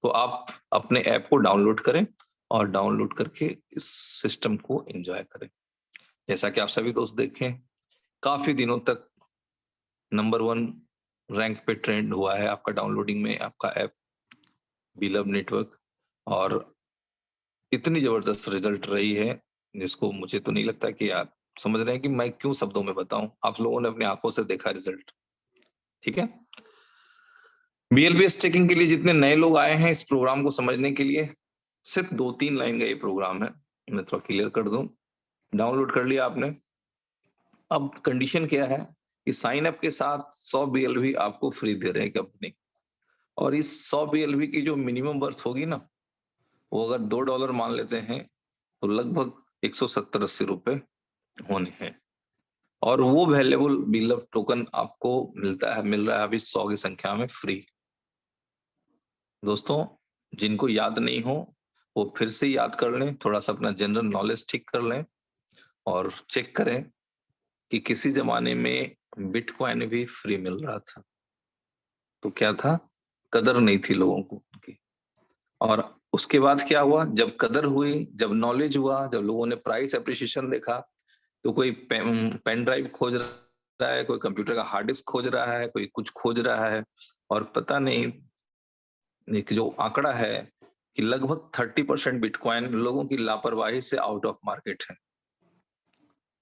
A: तो आप अपने ऐप को डाउनलोड करें और डाउनलोड करके इस सिस्टम को एंजॉय करें। जैसा कि आप सभी दोस्त देखें, काफी दिनों तक नंबर 1 रैंक पे ट्रेंड हुआ है आपका डाउनलोडिंग में आपका ऐप, बीलव नेटवर्क। और इतनी जबरदस्त रिजल्ट रही है जिसको मुझे तो नहीं लगता कि आप समझ रहे हैं कि मैं क्यों शब्दों में बताऊं। आप लोगों ने अपनी आंखों से देखा रिजल्ट। ठीक है। बीएलबी स्टेकिंग के लिए जितने नए लोग आए हैं इस प्रोग्राम को समझने के लिए, सिर्फ 2-3 लाइन का ये प्रोग्राम है। मैं थोड़ा क्लियर कर दूं। डाउनलोड कर लिया आपने, अब कंडीशन क्या है कि साइन अप के साथ 100 बीएलबी आपको फ्री दे रहे हैं कंपनी। और इस 100 बीएलबी की जो मिनिमम वर्थ होगी ना, वो अगर $2 मान लेते हैं तो लगभग 170-80 रुपए होने हैं। और वो वैल्यूएबल बिलव टोकन आपको मिल रहा है अभी 100 की संख्या में फ्री। दोस्तों, जिनको याद नहीं हो वो फिर से याद कर लें, थोड़ा सा अपना जनरल नॉलेज ठीक कर लें और चेक करें कि किसी जमाने में बिटकॉइन भी फ्री मिल रहा था। तो क्या था, कदर नहीं थी लोगों को उनकी। और उसके बाद क्या हुआ, जब कदर हुई, जब नॉलेज हुआ, जब लोगों ने प्राइस एप्रिसिएशन देखा, तो कोई पेन ड्राइव खोज रहा है, कोई कंप्यूटर का हार्ड डिस्क खोज रहा है, कोई कुछ खोज रहा है। और पता नहीं, एक जो आंकड़ा है कि लगभग 30% बिटकॉइन लोगों की लापरवाही से आउट ऑफ मार्केट है।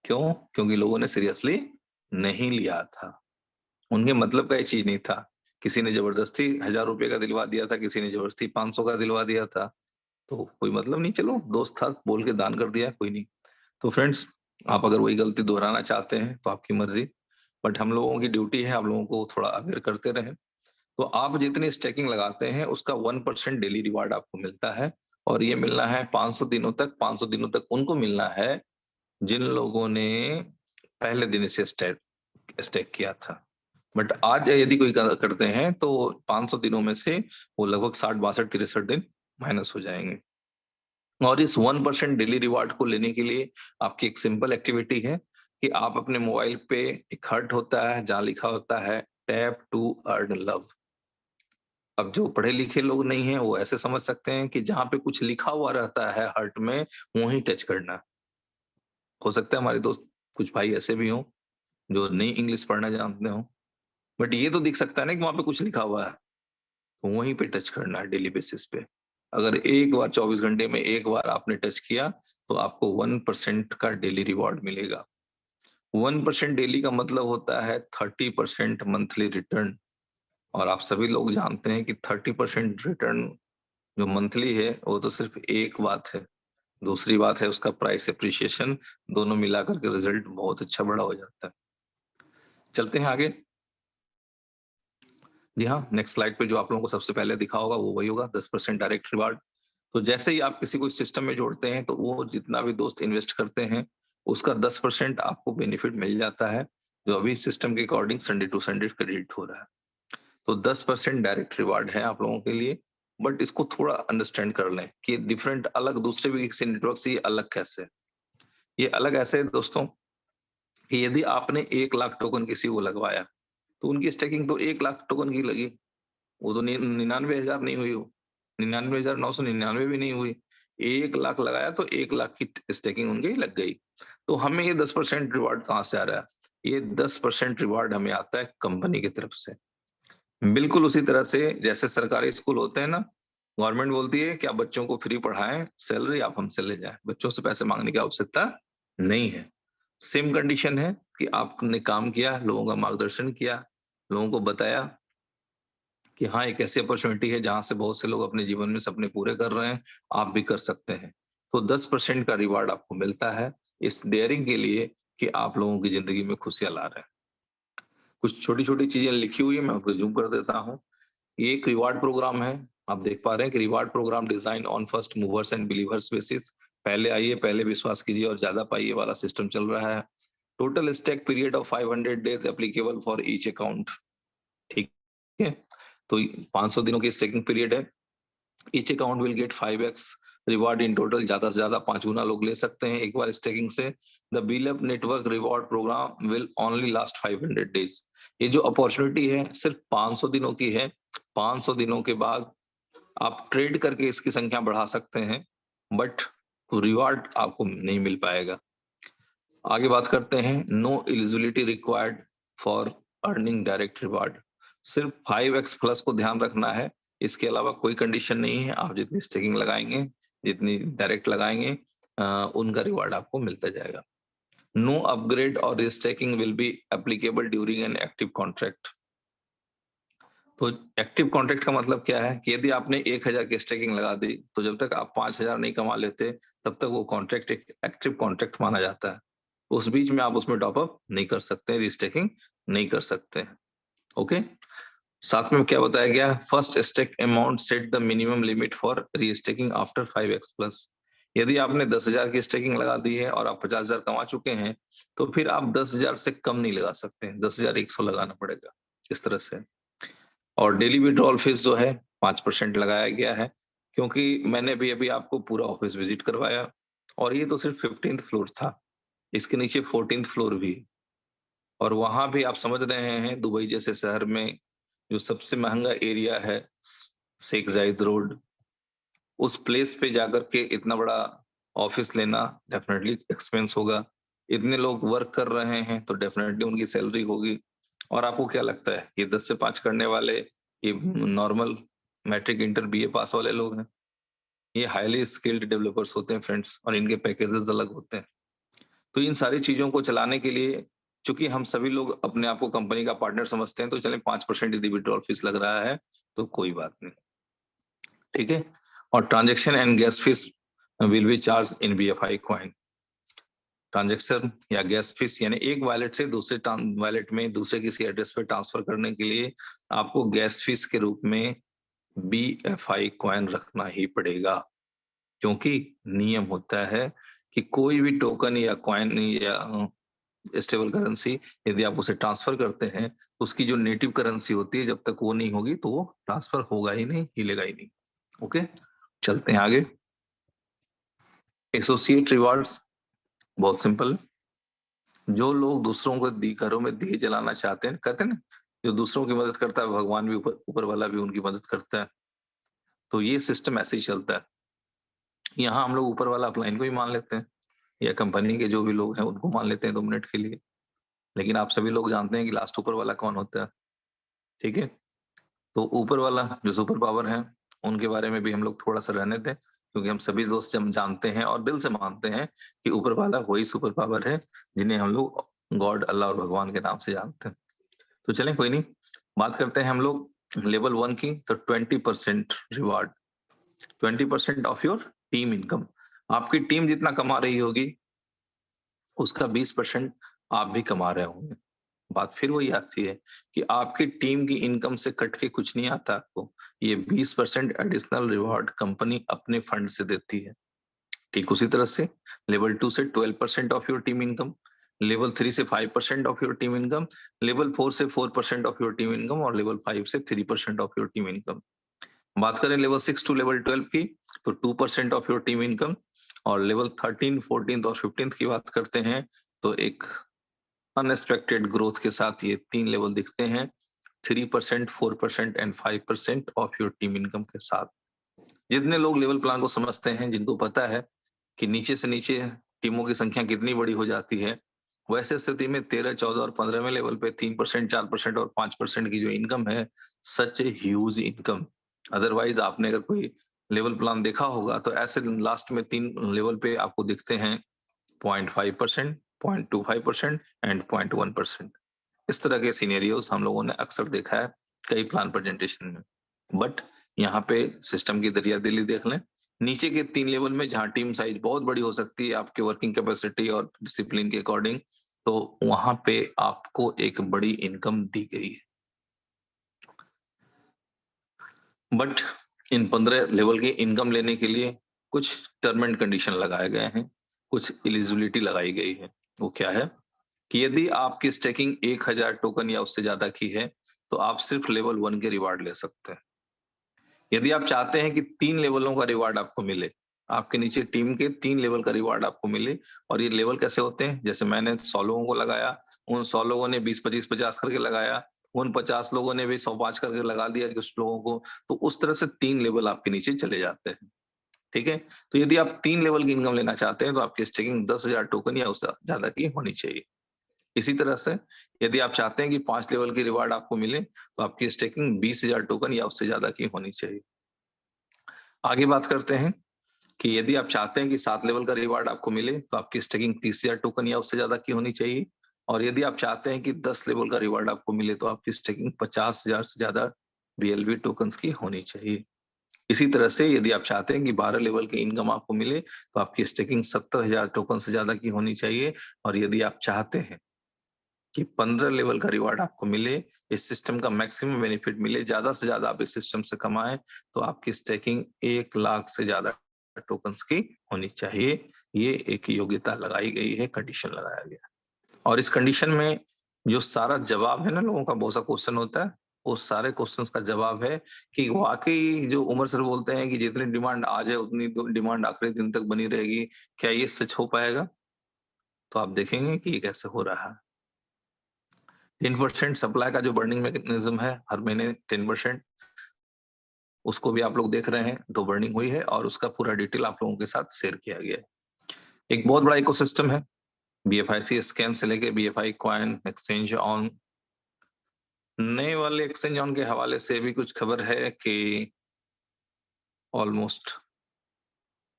A: क्यों? क्योंकि लोगों ने सीरियसली नहीं लिया था। उनके मतलब का ये चीज नहीं था। किसी ने जबरदस्ती 1000 रुपए का दिलवा दिया था, किसी ने जबरदस्ती 500 का दिलवा दिया था। तो कोई मतलब नहीं, चलो दोस्त था बोल के दान कर दिया, कोई नहीं। तो फ्रेंड्स, आप अगर वही गलती दोहराना चाहते हैं तो आपकी मर्जी, बट हम लोगों की ड्यूटी है आप लोगों को थोड़ा अवेयर करते रहें। तो आप जितनी स्टेकिंग लगाते हैं उसका 1% डेली रिवार्ड आपको मिलता है। और ये मिलना है 500 दिनों तक। 500 दिनों तक उनको मिलना है जिन लोगों ने पहले दिन इसे स्टेक किया था। बट आज यदि कोई करते हैं तो 500 दिनों में से वो लगभग 60, 62, 63 दिन माइनस हो जाएंगे। और इस 1% डेली रिवार्ड को लेने के लिए आपकी एक सिंपल एक्टिविटी है कि आप अपने मोबाइल पे एक हर्ट होता है जहां लिखा होता है टैप टू अर्न लव। अब जो पढ़े लिखे लोग नहीं हैं वो ऐसे समझ सकते हैं कि जहां पे कुछ लिखा हुआ रहता है हर्ट में वहीं टच करना है। हो सकता है हमारे दोस्त कुछ भाई ऐसे भी हों जो नहीं इंग्लिश पढ़ना जानते हो, बट ये तो दिख सकता है ना कि वहां पे कुछ लिखा हुआ है, तो वहीं पे टच करना है डेली बेसिस पे। अगर एक बार 24 घंटे में एक बार आपने टच किया तो आपको 1% का डेली रिवॉर्ड मिलेगा। 1% डेली का मतलब होता है 30% मंथली रिटर्न। और आप सभी लोग जानते हैं कि 30% रिटर्न जो मंथली है वो तो सिर्फ एक बात है, दूसरी बात है उसका प्राइस एप्रिसिएशन। दोनों मिलाकर के रिजल्ट बहुत अच्छा बड़ा हो जाता है। चलते हैं आगे। जी हाँ, नेक्स्ट स्लाइड पे जो आप लोगों को सबसे पहले दिखा होगा वो वही होगा, 10% डायरेक्ट रिवार्ड। तो जैसे ही आप किसी को सिस्टम में जोड़ते हैं तो वो जितना भी दोस्त इन्वेस्ट करते हैं उसका 10% आपको बेनिफिट मिल जाता है, जो अभी सिस्टम के according Sunday to Sunday credit हो रहा है। तो 10% डायरेक्ट रिवार्ड है आप लोगों के लिए। बट इसको थोड़ा अंडरस्टैंड कर लें कि डिफरेंट अलग दूसरे भी किसी नेटवर्क से ये अलग कैसे है। ये अलग ऐसे है दोस्तों कि यदि आपने 1 लाख टोकन किसी को लगवाया तो उनकी स्टेकिंग तो 1 लाख टोकन की लगी, वो तो 99,000 नहीं हुई, वो 99,999 भी नहीं हुई। 1 लाख लगाया तो 1 लाख की स्टेकिंग उनकी लग गई। तो हमें ये 10% रिवार्ड कहाँ से आ रहा है? ये 10% रिवार्ड हमें आता है कंपनी की तरफ से। बिल्कुल उसी तरह से जैसे सरकारी स्कूल होते हैं ना, गवर्नमेंट बोलती है कि आप बच्चों को फ्री पढ़ाएं, सैलरी आप हमसे ले जाएं, बच्चों से पैसे मांगने की आवश्यकता नहीं है। सेम कंडीशन है कि आपने काम किया, लोगों का मार्गदर्शन किया, लोगों को बताया कि हाँ, एक ऐसी अपॉर्चुनिटी है जहाँ से बहुत से लोग अपने जीवन में सपने पूरे कर रहे हैं, आप भी कर सकते हैं। तो 10% का रिवार्ड आपको मिलता है इस डेयरिंग के लिए कि आप लोगों की जिंदगी में खुशियां ला रहे हैं। कुछ छोटी-छोटी चीजें लिखी हुई है, मैं आपको ज़ूम कर देता हूँ। ये एक रिवार्ड प्रोग्राम है। आप देख पा रहे हैं कि reward program design on first movers and believers basis. पहले आइए, पहले विश्वास कीजिए और ज्यादा पाइए वाला सिस्टम चल रहा है। Total stack period of 500 days applicable for each account. ठीक है, तो 500 दिनों की स्टेकिंग पीरियड है। Each account will get 5x reward in total, ज्यादा से ज्यादा 5 गुना लोग ले सकते हैं एक बार स्टेकिंग से। The Billup network reward program will only last 500 days. ये जो अपॉर्चुनिटी है सिर्फ 500 दिनों की है। 500 दिनों के बाद आप ट्रेड करके इसकी संख्या बढ़ा सकते हैं, बट रिवार्ड आपको नहीं मिल पाएगा। आगे बात करते हैं, no eligibility required for earning direct reward. सिर्फ 5x प्लस को ध्यान रखना है, इसके अलावा कोई कंडीशन नहीं है। आप जितनी स्टेकिंग लगाएंगे, जितनी डायरेक्ट लगाएंगे, उनका रिवार्ड आपको मिलता जाएगा। नो अपग्रेड और staking will be applicable during an active contract. तो एक्टिव कॉन्ट्रैक्ट का मतलब क्या है कि यदि आपने 1,000 की स्टेकिंग लगा दी तो जब तक आप 5,000 नहीं कमा लेते तब तक वो कॉन्ट्रैक्ट एक एक्टिव कॉन्ट्रैक्ट माना जाता है। उस बीच में आप उसमें टॉप अप नहीं कर सकते, रीस्टेकिंग नहीं कर सकते। ओके, साथ में क्या बताया गया, first stake amount set the minimum limit for restaking after 5x plus. यदि आपने 10,000 की स्टेकिंग लगा दी है और आप 50,000 कमा चुके हैं तो फिर आप 10,000 से कम नहीं लगा सकते, 10,100 लगाना पड़ेगा इस तरह से। और डेली विड्रॉल फीस जो है 5% लगाया गया है, क्योंकि मैंने भी अभी आपको पूरा ऑफिस विजिट करवाया और ये तो सिर्फ 15th फ्लोर था, इसके नीचे 14th फ्लोर भी। और वहां भी आप समझ रहे हैं दुबई जैसे शहर में जो सबसे महंगा एरिया है, शेख जायद रोड, उस प्लेस पे जाकर के इतना बड़ा ऑफिस लेना डेफिनेटली एक्सपेंस होगा। इतने लोग वर्क कर रहे हैं तो डेफिनेटली उनकी सैलरी होगी। और आपको क्या लगता है ये 10 से 5 करने वाले ये नॉर्मल मैट्रिक इंटर बीए पास वाले लोग हैं? ये हाईली स्किल्ड डेवलपर्स होते हैं फ्रेंड्स, और इनके पैकेजेस अलग होते हैं। तो इन सारी चीजों को चलाने के लिए चूंकि हम सभी लोग अपने आप को कंपनी का पार्टनर समझते हैं तो चले 5% यदि विड्रॉल फीस लग रहा है तो कोई बात नहीं, ठीक है। और transaction and gas fees will be charge in BFI coin. Transaction या गैस फीस यानी एक वॉलेट से दूसरे वॉलेट में दूसरे किसी एड्रेस पे ट्रांसफर करने के लिए आपको गैस फीस के रूप में BFI कॉइन रखना ही पड़ेगा, क्योंकि नियम होता है कि कोई भी टोकन या कॉइन या स्टेबल करेंसी यदि आप उसे ट्रांसफर करते हैं, उसकी जो नेटिव करेंसी होती है जब तक वो नहीं होगी तो वो ट्रांसफर होगा ही नहीं, हिलेगा ही नहीं। ओके, चलते हैं आगे। एसोसिएट रिवार्ड्स बहुत सिंपल। जो लोग दूसरों को घरों में दिए जलाना चाहते हैं, कहते हैं ना, जो दूसरों की मदद करता है भगवान भी ऊपर वाला भी उनकी मदद करता है। तो ये सिस्टम ऐसे ही चलता है। यहाँ हम लोग ऊपर वाला अपलाइन को ही मान लेते हैं या कंपनी के जो भी लोग हैं उनको मान लेते हैं 2 मिनट के लिए। लेकिन आप सभी लोग जानते हैं कि लास्ट ऊपर वाला कौन होता है। ठीक है, तो ऊपर वाला जो सुपर पावर है उनके बारे में भी हम लोग थोड़ा सा रहने दें, क्योंकि हम सभी दोस्त जब जानते हैं और दिल से मानते हैं कि ऊपर वाला वही सुपर पावर है जिन्हें हम लोग गॉड, अल्लाह और भगवान के नाम से जानते हैं। तो चलें, कोई नहीं, बात करते हैं हम लोग लेवल 1 की। तो 20% reward, 20% of your team income. आपकी टीम जितना कमा रही होगी उसका 20% आप भी कमा रहे होंगे। बात फिर वही आती है कि आपकी टीम की इनकम से कट के कुछ नहीं आता आपको। ये 20% एडिशनल रिवॉर्ड कंपनी अपने फंड से देती है। ठीक उसी तरह से लेवल 2 से 12% of your team income, level 3 से 5% of your team income, level 4 से 4% ऑफ योर टीम इनकम और लेवल 5 से 3% ऑफ योर टीम इनकम। बात करें लेवल 6 टू लेवल 12 की, तो 2% ऑफ योर टीम इनकम। और लेवल 13, 14 और 15 की बात करते हैं तो एक अनएक्सपेक्टेड ग्रोथ के साथ ये 3 लेवल दिखते हैं, 3%, 4% and 5% of your team income के साथ। जितने लोग लेवल प्लान को समझते हैं, जिनको पता है कि नीचे से नीचे टीमों की संख्या कितनी बड़ी हो जाती है, वैसे स्थिति में 13, 14 और 15वें लेवल पे 3%, 4% और 5% की जो इनकम है, सच ए ह्यूज इनकम। अदरवाइज आपने अगर कोई लेवल प्लान देखा होगा तो ऐसे लास्ट में 3 लेवल पे आपको दिखते हैं 0.5%, 0.25% एंड 0.1%। इस तरह के सिनेरियोस हम लोगों ने अक्सर देखा है कई प्लान प्रेजेंटेशन में। बट यहाँ पे सिस्टम की दरियादिली देख लें, नीचे के 3 लेवल में जहाँ टीम साइज बहुत बड़ी हो सकती है आपके वर्किंग कैपेसिटी और डिसिप्लिन के अकॉर्डिंग, तो वहां पे आपको एक बड़ी इनकम दी गई है। बट इन 15 लेवल की इनकम लेने के लिए कुछ टर्म एंड कंडीशन लगाए गए हैं, कुछ एलिजिबिलिटी लगाई गई है। वो क्या है कि यदि आपकी स्टेकिंग 1000 टोकन या उससे ज्यादा की है तो आप सिर्फ लेवल 1 के रिवार्ड ले सकते हैं। यदि आप चाहते हैं कि 3 लेवलों का रिवार्ड आपको मिले, आपके नीचे टीम के 3 लेवल का रिवार्ड आपको मिले, और ये लेवल कैसे होते हैं, जैसे मैंने 100 लोगों को लगाया, उन 100 लोगों ने 20, 25, 50 करके लगाया, उन 50 लोगों ने भी 105 करके लगा दिया कुछ लोगों को, तो उस तरह से 3 लेवल आपके नीचे चले जाते हैं। ठीक है, तो यदि आप 3 लेवल की इनकम लेना चाहते हैं तो आपकी स्टेकिंग 10,000 टोकन या उससे ज्यादा की होनी चाहिए। इसी तरह से यदि आप चाहते हैं कि 5 लेवल की रिवार्ड आपको मिले तो आपकी स्टेकिंग 20,000 टोकन या उससे ज्यादा की होनी चाहिए। आगे बात करते हैं कि यदि आप चाहते हैं कि 7 लेवल का रिवार्ड आपको मिले तो आपकी स्टेकिंग 30,000 टोकन या उससे ज्यादा की होनी चाहिए। और यदि आप चाहते हैं कि 10 लेवल का रिवार्ड आपको मिले तो आपकी स्टेकिंग 50,000 से ज्यादा बीएलवी टोकन्स की होनी चाहिए। इसी तरह से यदि आप चाहते हैं कि 12 लेवल की इनकम आपको मिले तो आपकी स्टेकिंग 70,000 टोकन से ज्यादा की होनी चाहिए। और यदि आप चाहते हैं कि 15 लेवल का रिवार्ड आपको मिले, इस सिस्टम का मैक्सिमम बेनिफिट मिले, ज्यादा से ज्यादा आप इस सिस्टम से कमाएं, तो आपकी स्टेकिंग 1 लाख से ज्यादा टोकन्स की होनी चाहिए। ये एक योग्यता लगाई गई है, कंडीशन लगाया गया है। और इस कंडीशन में जो सारा जवाब है ना, लोगों का बहुत सा क्वेश्चन होता है, उस सारे क्वेश्चंस का जवाब है कि वाकई जो उमर सर बोलते हैं कि जितनी डिमांड आज है उतनी डिमांड आखिरी दिन तक बनी रहेगी, क्या ये सच हो पाएगा? तो आप देखेंगे कि ये कैसे हो रहा है। 10% सप्लाई का जो बर्निंग मैकेनिज्म है, हर महीने 10%, उसको भी आप लोग देख रहे हैं, तो बर्निंग हुई है और उसका पूरा डिटेल आप लोगों के साथ शेयर किया गया है। एक बहुत बड़ा इकोसिस्टम है, बीएफआईसी स्कैन से लेके बीएफआई कॉइन एक्सचेंज ऑन। नए वाले एक्सचेंज ऑन के हवाले से भी कुछ खबर है कि ऑलमोस्ट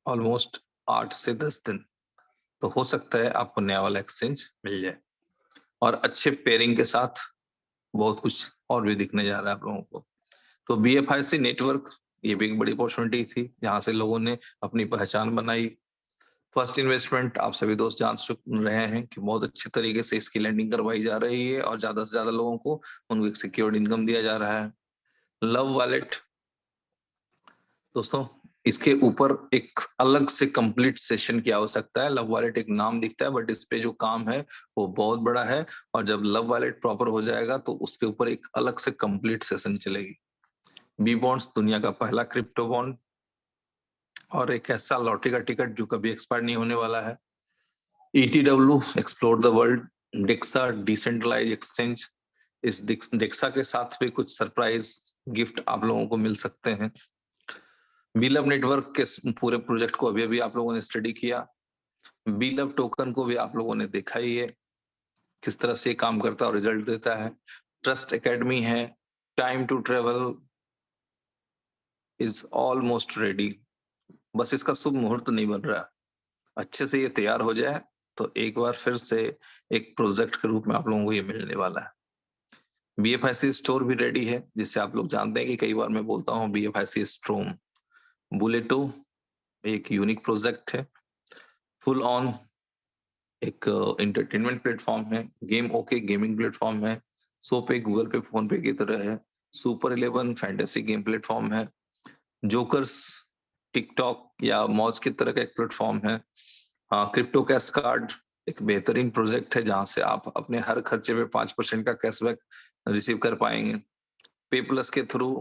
A: ऑलमोस्ट 8 से 10 दिन तो हो सकता है आपको नया वाला एक्सचेंज मिल जाए, और अच्छे पेयरिंग के साथ बहुत कुछ और भी दिखने जा रहा है आप लोगों को। तो बीएफआईसी नेटवर्क, ये भी एक बड़ी अपॉर्चुनिटी थी जहां से लोगों ने अपनी पहचान बनाई। फर्स्ट इन्वेस्टमेंट आप सभी दोस्त जान रहे हैं कि बहुत अच्छे तरीके से इसकी लैंडिंग करवाई जा रही है और ज्यादा से ज्यादा लोगों को उनको एक सिक्योर्ड इनकम दिया जा रहा है। लव वॉलेट दोस्तों, इसके ऊपर एक अलग से कंप्लीट सेशन की आवश्यकता है। लव वॉलेट एक नाम दिखता है, बट इस पे जो काम है वो बहुत बड़ा है, और जब लव वॉलेट प्रॉपर हो जाएगा तो उसके ऊपर एक अलग से कंप्लीट सेशन चलेगी। बी बॉन्ड्स दुनिया का पहला क्रिप्टो बॉन्ड, और एक ऐसा लॉटरी का टिकट जो कभी एक्सपायर नहीं होने वाला है। ETW explore the world, DEXA decentralise exchange. इस डेक्सा के साथ भी कुछ सरप्राइज गिफ्ट आप लोगों को मिल सकते हैं। बीलव नेटवर्क के पूरे प्रोजेक्ट को अभी अभी आप लोगों ने स्टडी किया। बीलव टोकन को भी आप लोगों ने देखा ही है किस तरह से काम करता है और रिजल्ट देता है। ट्रस्ट एकेडमी है, time to travel is almost ready, बस इसका शुभ मुहूर्त नहीं बन रहा। अच्छे से ये तैयार हो जाए तो एक बार फिर से एक प्रोजेक्ट के रूप में आप लोगों को ये मिलने वाला है। BFIC स्टोर भी रेडी है, जिससे आप लोग जानते हैं कि कई बार मैं बोलता हूँ BFIC स्ट्रोम। बुलेटो एक यूनिक प्रोजेक्ट है, फुल ऑन एक एंटरटेनमेंट प्लेटफॉर्म है। गेम ओके गेमिंग प्लेटफॉर्म है। सो पे गूगल पे फोन पे की तरह है। सुपर 11 फैंटेसी गेम प्लेटफॉर्म है। जोकर्स टिकटॉक या मौज की तरह का एक प्लेटफॉर्म है। क्रिप्टो कैश कार्ड एक बेहतरीन प्रोजेक्ट है, जहां से आप अपने हर खर्चे पे 5% का कैशबैक रिसीव कर पाएंगे। पे प्लस के थ्रू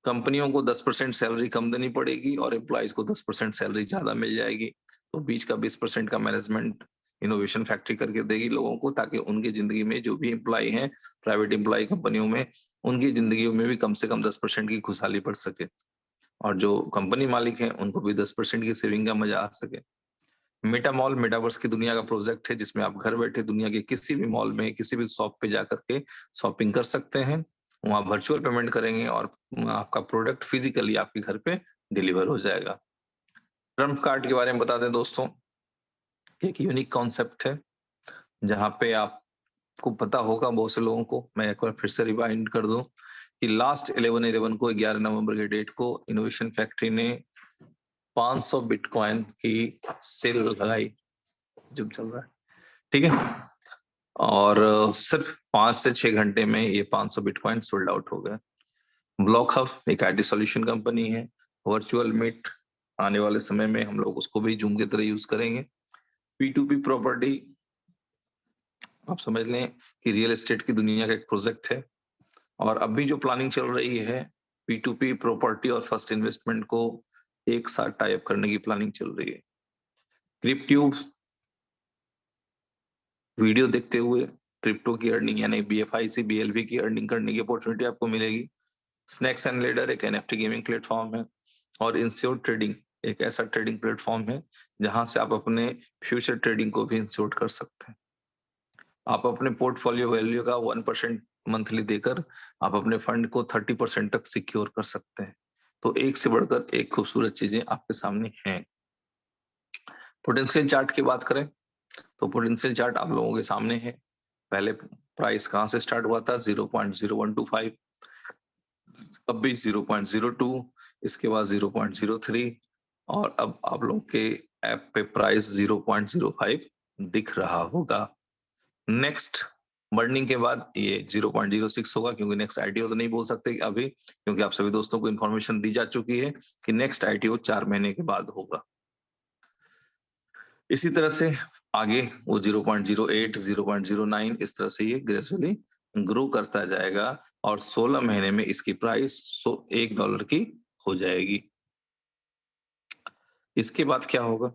A: कंपनियों को 10% सैलरी कम देनी पड़ेगी और एम्प्लॉइज को 10% सैलरी ज्यादा मिल जाएगी, तो बीच का 20% का मैनेजमेंट इनोवेशन फैक्ट्री करके देगी लोगों को, ताकि उनकी जिंदगी में जो भी एम्प्लॉय हैं प्राइवेट एम्प्लॉय कंपनियों में, उनकी जिंदगी में भी कम से कम 10% की खुशहाली बढ़ सके, और जो कंपनी मालिक हैं उनको भी 10% की सेविंग का मजा आ सके। मेटा मॉल मेटावर्स की दुनिया का प्रोजेक्ट है, जिसमें आप घर बैठे दुनिया के किसी भी मॉल में किसी भी शॉप पे जाकर के शॉपिंग कर सकते हैं। वहां वर्चुअल पेमेंट करेंगे और आपका प्रोडक्ट फिजिकली आपके घर पे डिलीवर हो जाएगा। ट्रम्प कार्ड के बारे में बता दें दोस्तों, एक यूनिक कॉन्सेप्ट है, जहां पे आपको पता होगा बहुत से लोगों को, मैं एक बार फिर से रिमाइंड कर दूं कि लास्ट 11/11 को 11 नवंबर के डेट को इनोवेशन फैक्ट्री ने 500 बिटकॉइन की सेल लगाई, जो चल रहा है, ठीक है, और सिर्फ 5 से 6 घंटे में ये 500 बिटकॉइन सोल्ड आउट हो गए। ब्लॉक हब एक IT सॉल्यूशन कंपनी है। वर्चुअल मीट आने वाले समय में हम लोग उसको भी जूम की तरह यूज करेंगे। P2P प्रॉपर्टी आप समझ लें कि रियल एस्टेट की दुनिया का एक प्रोजेक्ट है, और अभी जो प्लानिंग चल रही है P2P प्रॉपर्टी और फर्स्ट इन्वेस्टमेंट को एक साथ टाई अप करने की प्लानिंग चल रही है। क्रिप्ट्यूब वीडियो देखते हुए क्रिप्टो की अर्निंग यानी BFIC BLV की अर्निंग करने की अपॉर्चुनिटी आपको मिलेगी। स्नैक्स एंड लेडर एक NFT गेमिंग प्लेटफॉर्म है, और इंश्योर ट्रेडिंग एक ऐसा ट्रेडिंग प्लेटफॉर्म है जहां से आप अपने फ्यूचर ट्रेडिंग को भी इंश्योर कर सकते हैं। आप अपने पोर्टफोलियो वैल्यू का 1% मंथली देकर आप अपने फंड को 30% तक सिक्योर कर सकते हैं। तो एक से बढ़कर एक खूबसूरत चीजें आपके सामने हैं। पोटेंशियल चार्ट की बात करें तो पोटेंशियल चार्ट आप लोगों के सामने है। पहले प्राइस कहां से स्टार्ट हुआ था, 0.0125, अब भी 0.02, इसके बाद 0.03, और अब आप लोग के ऐप पे प्राइस 0.05 दिख रहा होगा। नेक्स्ट बर्निंग के बाद ये 0.06 होगा, क्योंकि नेक्स्ट ITO तो नहीं बोल सकते अभी, क्योंकि आप सभी दोस्तों को इन्फॉर्मेशन दी जा चुकी है कि नेक्स्ट ITO 4 महीने के बाद होगा। इसी तरह से आगे वो 0.08, 0.09 इस तरह से ये ग्रेजुअली ग्रो करता जाएगा, और 16 महीने में इसकी प्राइस $1 की हो जाएगी। इसके बाद क्या होगा,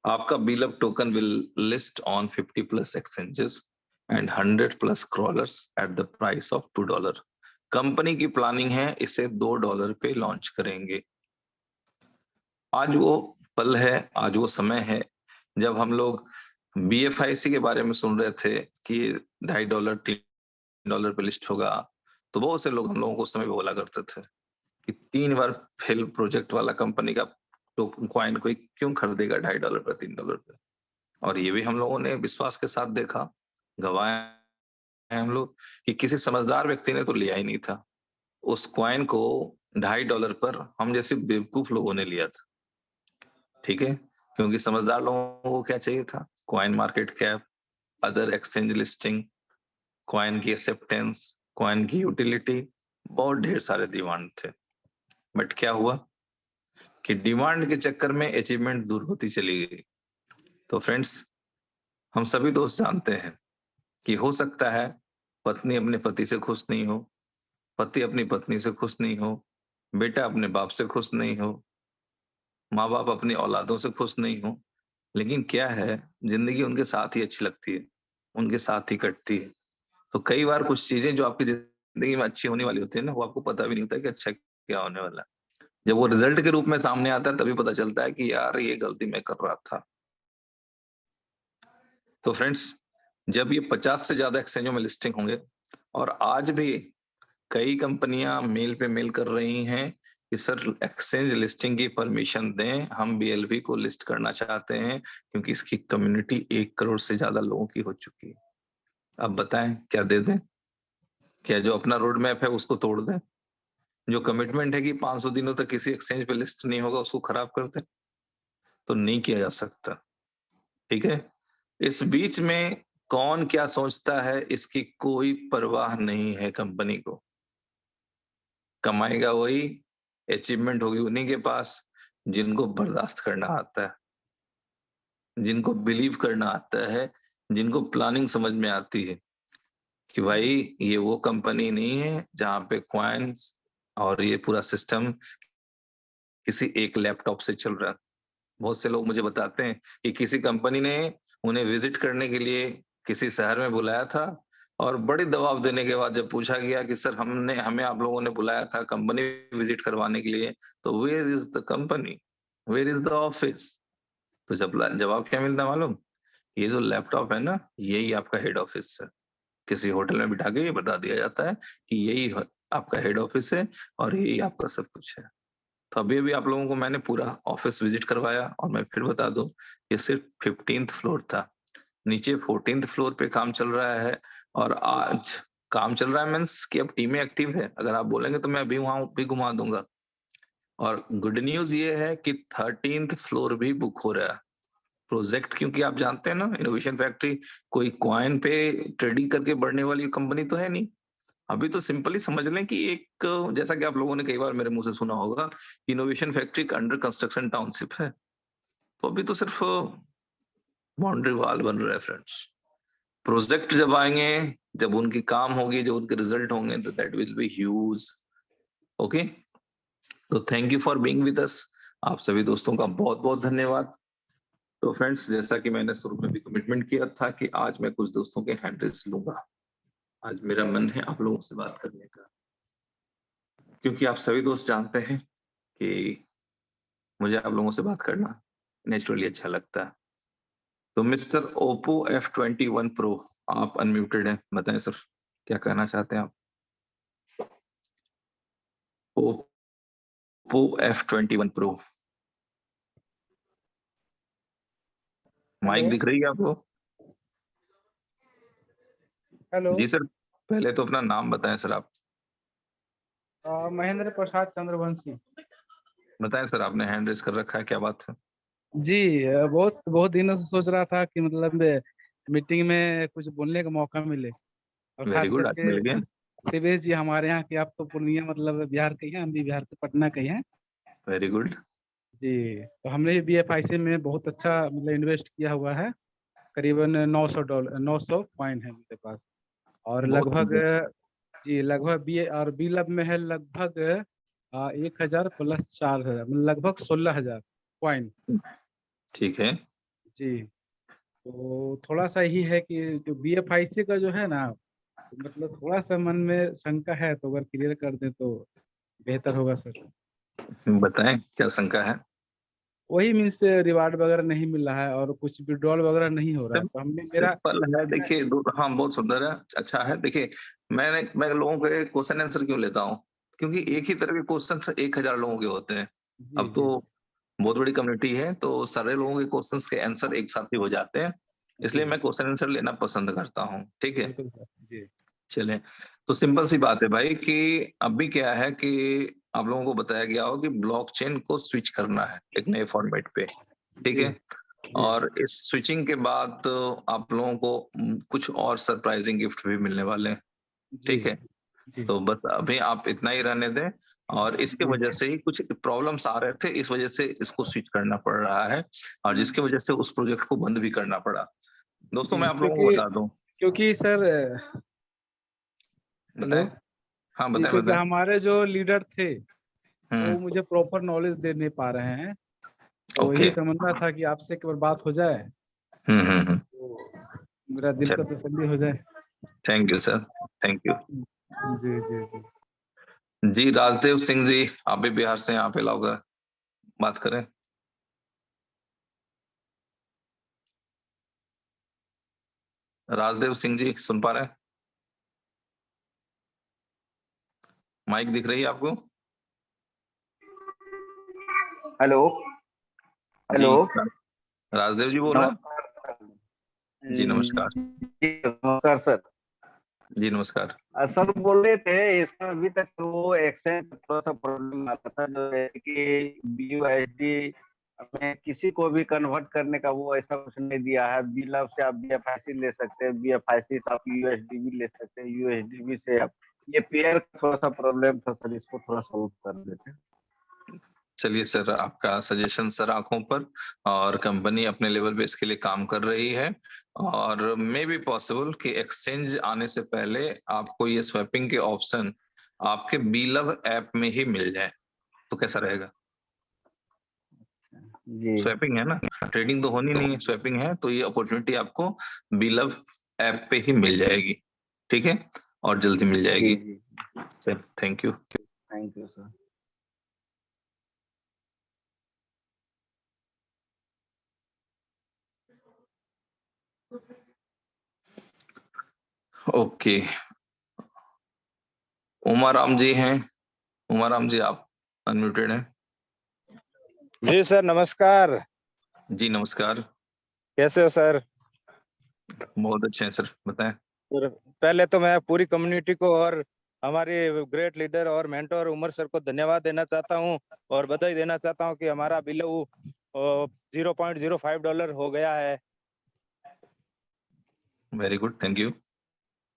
A: आपका बिलव token will list on 50+ exchanges and 100+ crawlers at the price of $2। Company की प्लानिंग है इसे $2 पे लॉन्च करेंगे। आज वो पल है, आज वो समय है जब हम लोग BFIC के बारे में सुन रहे थे कि $2.5 $3 पे लिस्ट होगा, तो बहुत से लोग हम लोगों को उस समय बोला करते थे कि 3 बार फेल प्रोजेक्ट वाला कंपनी का तो कॉइन कोई क्यों खरीदेगा $2.5 पे $3 पे। और ये भी हम लोगों ने विश्वास के साथ देखा, गवाए हैं हम लोग कि किसी समझदार व्यक्ति ने तो लिया ही नहीं था उस कॉइन को। $2.5 पर हम जैसे बेवकूफ लोगों ने लिया था, ठीक है, क्योंकि समझदार लोगों को क्या चाहिए था, coin market cap, other exchange listing, coin की एक्सेप्टेंस, कॉइन की यूटिलिटी, बहुत ढेर सारे डिमांड थे। बट क्या हुआ, कि डिमांड के चक्कर में अचीवमेंट दूर होती चली गई। तो फ्रेंड्स, हम सभी दोस्त जानते हैं कि हो सकता है पत्नी अपने पति से खुश नहीं हो, पति अपनी पत्नी से खुश नहीं हो, बेटा अपने बाप से खुश नहीं हो, माँ बाप अपनी औलादों से खुश नहीं हो, लेकिन क्या है, जिंदगी उनके साथ ही अच्छी लगती है, उनके साथ ही कटती है। तो कई बार कुछ चीजें जो आपकी जिंदगी में अच्छी होने वाली होती है ना, वो आपको पता भी नहीं होता है कि अच्छा क्या होने वाला है। जब वो रिजल्ट के रूप में सामने आता है, तभी पता चलता है कि यार ये गलती मैं कर रहा था। तो फ्रेंड्स, जब ये 50 से ज्यादा एक्सचेंजों में लिस्टिंग होंगे और आज भी कई कंपनियां मेल पे मेल कर रही हैं कि सर एक्सचेंज लिस्टिंग की परमिशन दें, हम बीएलवी को लिस्ट करना चाहते हैं क्योंकि इसकी कम्युनिटी 1 करोड़ से ज्यादा लोगों की हो चुकी है। अब बताएं क्या दे दें? क्या जो अपना रोड मैप है उसको तोड़ दें? जो कमिटमेंट है कि 500 दिनों तक किसी एक्सचेंज पे लिस्ट नहीं होगा उसको खराब कर दें? तो नहीं किया जा सकता, ठीक है? इस बीच में कौन क्या सोचता है इसकी कोई परवाह नहीं है कंपनी को। कमाएगा वही, अचीवमेंट होगी उन्हीं के पास जिनको बर्दाश्त करना आता है, जिनको बिलीव करना आता है, जिनको प्लानिंग समझ में आती है कि भाई ये वो कंपनी नहीं है जहाँ पे कॉइन्स और ये पूरा सिस्टम किसी एक लैपटॉप से चल रहा है। बहुत से लोग मुझे बताते हैं कि किसी कंपनी ने उन्हें विजिट करने के लिए किसी शहर में बुलाया था और बड़ी दबाव देने के बाद जब पूछा गया कि सर हमने हमें आप लोगों ने बुलाया था कंपनी विजिट करवाने के लिए, तो where is the company, where is the office? तो जब जवाब क्या मिलता है मालूम? ये जो लैपटॉप है ना, यही आपका हेड ऑफिस है। किसी होटल में बिठा के ये बता दिया जाता है कि आपका हेड ऑफिस है और यही आपका सब कुछ है। तो अभी-अभी आप लोगों को मैंने पूरा ऑफिस विजिट करवाया और मैं फिर बता दूं, ये सिर्फ 15th फ्लोर था। नीचे 14th फ्लोर पे काम चल रहा है और आज काम चल रहा है मीन्स कि अब टीमें एक्टिव है। अगर आप बोलेंगे तो मैं अभी वहाँ भी घुमा दूंगा। और गुड न्यूज़ ये है कि 13th फ्लोर भी बुक हो रहा है। प्रोजेक्ट क्योंकि आप जानते हैं ना, इनोवेशन फैक्ट्री कोई कॉइन पे ट्रेडिंग करके बढ़ने वाली कंपनी तो है नहीं। अभी तो सिंपली समझ लें कि एक जैसा कि आप लोगों ने कई बार मेरे मुंह से सुना होगा, इनोवेशन फैक्ट्री एक अंडर कंस्ट्रक्शन टाउनशिप है। तो अभी तो सिर्फ बाउंड्री वॉल बन रहा है फ्रेंड्स। प्रोजेक्ट जब आएंगे, जब उनकी काम होगी, जब उनके रिजल्ट होंगे, तो that will be huge. Okay, तो thank you for being with us. आप सभी दोस्तों का बहुत बहुत धन्यवाद। तो फ्रेंड्स, जैसा कि मैंने शुरू में भी कमिटमेंट किया था कि आज मैं कुछ दोस्तों के हैंड रेस लूंगा। आज मेरा मन है आप लोगों से बात करने का, क्योंकि आप सभी दोस्त जानते हैं कि मुझे आप लोगों से बात करना नेचुरली अच्छा लगता है। तो मिस्टर ओप्पो F21 प्रो, आप अनम्यूटेड हैं, बताएं सर क्या कहना चाहते हैं आप? Oppo F21 pro,
B: hello.
A: Mic दिख रही है आपको?
B: हेलो।
A: जी सर, पहले तो अपना नाम बताएं सर आप।
B: महेंद्र प्रसाद चंद्रवंशी।
A: बताएं सर, आपने हैंड रेस कर रखा है, क्या बात है?
B: जी, बहुत बहुत दिनों से सोच रहा था कि मतलब मीटिंग में कुछ बोलने का मौका मिले, और
A: वेरी
B: खास
A: गुड, आज
B: करके
A: मिल गए।
B: शिवेश जी हमारे यहाँ के, आप तो पूर्णिया मतलब बिहार के ही हैं, हम भी बिहार के पटना के ही हैं।
A: Very good.
B: जी, तो हमने भी BFIC में बहुत अच्छा मतलब इन्वेस्ट किया हुआ है। करीबन $900, 900 कॉइन है मेरे पास। और
A: बहुत
B: लगभग,
A: सुंदर।
B: जी लगभग बी लब में है लगभग 1,000 प्लस 4,000, मतलब लगभग 16,000 कॉइन।
A: ठीक है।
B: जी, तो थोड़ा सा ही है कि जो BFIC का जो है ना, तो मतलब थोड़ा सा मन में शंका है, तो अगर क्लियर कर दें तो बेहतर होगा सर।
A: बताएं क्या शंका है?
B: वही मीन्स रिवार्ड वगैरह नहीं मिल रहा है और कुछ विड्रॉल वगैरह नहीं हो रहा है,
A: सिम,
B: तो हमने मेरा
A: सिंपल है, देखिए हाँ बहुत सुंदर है, अच्छा है। देखिए, मैं लोगों के क्वेश्चन आंसर क्यों लेता हूँ? क्योंकि एक ही तरह के क्वेश्चन 1000 लोगों के होते हैं।
B: जी
A: अब तो
B: जी
A: बहुत बड़ी कम्युनिटी है, तो सारे लोगों के क्वेश्चंस के आंसर एक साथ ही हो जाते हैं। इसलिए
B: जी,
A: मैं क्वेश्चन आंसर लेना पसंद करता हूँ, ठीक है?
B: बिल्कुल सर। जी
A: चलें, तो सिंपल सी बात है भाई कि अभी क्या है कि आप लोगों को बताया गया हो कि ब्लॉकचेन को स्विच करना है एक नए फॉर्मेट पे, ठीक
B: जी
A: है?
B: जी
A: और इस स्विचिंग के बाद तो आप लोगों को कुछ और सरप्राइजिंग गिफ्ट भी मिलने वाले हैं,
B: जी
A: ठीक है?
B: जी
A: तो बस अभी आप इतना ही रहने दें। और इसके वजह से ही कुछ प्रॉब्लम्स आ रहे थे, इस वजह से इसको स्विच करना पड़ रहा है और जिसके वजह से उस प्रोजेक्ट को बंद भी करना पड़ा। दोस्तों मैं आप लोगों को बता दूं,
B: क्योंकि सर हेलो,
A: बताएं। हाँ
B: जी,
A: बताएं
B: क्योंकि
A: बताएं।
B: हमारे जो लीडर थे वो
A: हम्म।
B: मुझे प्रॉपर नॉलेज दे नहीं पा रहे हैं, तो
A: ओके।
B: यही समझना था कि आपसे एक बार बात हो जाए
A: हम्म।
B: तो मेरा दिल का
A: चल,
B: तसल्ली हो जाए।
A: Thank you sir, thank you.
B: जी जी जी।
A: जी राजदेव सिंह जी, आप भी बिहार से हैं, आप लाओगे बात करें। राजदेव सिंह जी सुन पा रहे हैं? माइक दिख रही है आपको?
C: हेलो।
A: जी
C: हेलो।
A: राजदेव जी बोल रहे हैं?
C: नमस्कार।
A: जी नमस्कार।
C: जी नमस्कार सर।
A: जी नमस्कार।
C: सर बोल रहे थे इसमें अभी तक वो एक्सचेंज थोड़ा सा प्रॉब्लम आता था, जो है कि BUSD में किसी को भी कन्वर्ट करने का वो ऐसा कुछ नहीं दिया है। BLOV से आप BFIC ले सकते हैं, BFIC से आप USD भी ले सकते हैं, USD से आप, ये पेयर थोड़ा सा प्रॉब्लम था सर, इसको थोड़ा सॉल्व कर देते हैं।
A: चलिए सर, आपका सजेशन सर आंखों पर, और कंपनी अपने लेवल पे इसके लिए काम कर रही है, और मे बी पॉसिबल कि एक्सचेंज आने से पहले आपको ये स्वैपिंग के ऑप्शन आपके बीलव ऐप में ही मिल जाए, तो कैसा रहेगा?
C: जी
A: स्वैपिंग है ना, ट्रेडिंग तो होनी नहीं है, स्वैपिंग है, तो ये अपॉर्चुनिटी आपको बीलव ऐप पे ही मिल जाएगी, ठीक है, और जल्दी मिल
C: जी
A: जाएगी।
C: जी।
A: Sir thank you.
C: Thank you sir.
A: Okay, Umaram ji हैं, उमाराम जी आप अनम्यूटेड हैं।
D: जी सर नमस्कार।
A: जी नमस्कार।
D: कैसे हो सर?
A: बहुत अच्छे हैं सर, बताएं।
D: सर, पहले तो मैं पूरी कम्युनिटी को और हमारे ग्रेट लीडर और मेंटोर उमर सर को धन्यवाद देना चाहता हूं और बधाई देना चाहता हूं कि हमारा बिलो $0.05 हो गया है।
A: Very good, thank you.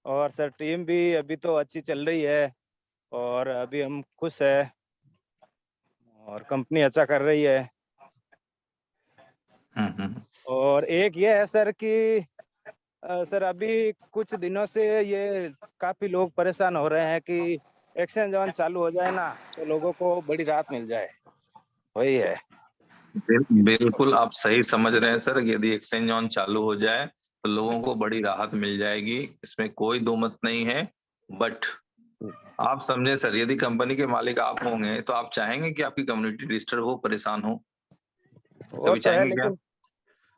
D: और सर टीम भी अभी तो अच्छी चल रही है और अभी हम खुश है और कंपनी अच्छा कर रही है। और एक ये है सर कि सर अभी कुछ दिनों से ये काफी लोग परेशान हो रहे हैं कि एक्सचेंज ऑन चालू हो जाए ना तो लोगों को बड़ी राहत मिल जाए, वही है।
A: बिल्कुल आप सही समझ रहे हैं सर, यदि एक्सचेंज ऑन चालू हो जाए तो लोगों को बड़ी राहत मिल जाएगी, इसमें कोई दो मत नहीं है। बट आप समझे सर, यदि कंपनी के मालिक आप होंगे तो आप चाहेंगे कि आपकी कम्युनिटी डिस्टर्ब हो, परेशान हो?
D: वो
A: कभी
D: तो है
A: चाहेंगे क्या?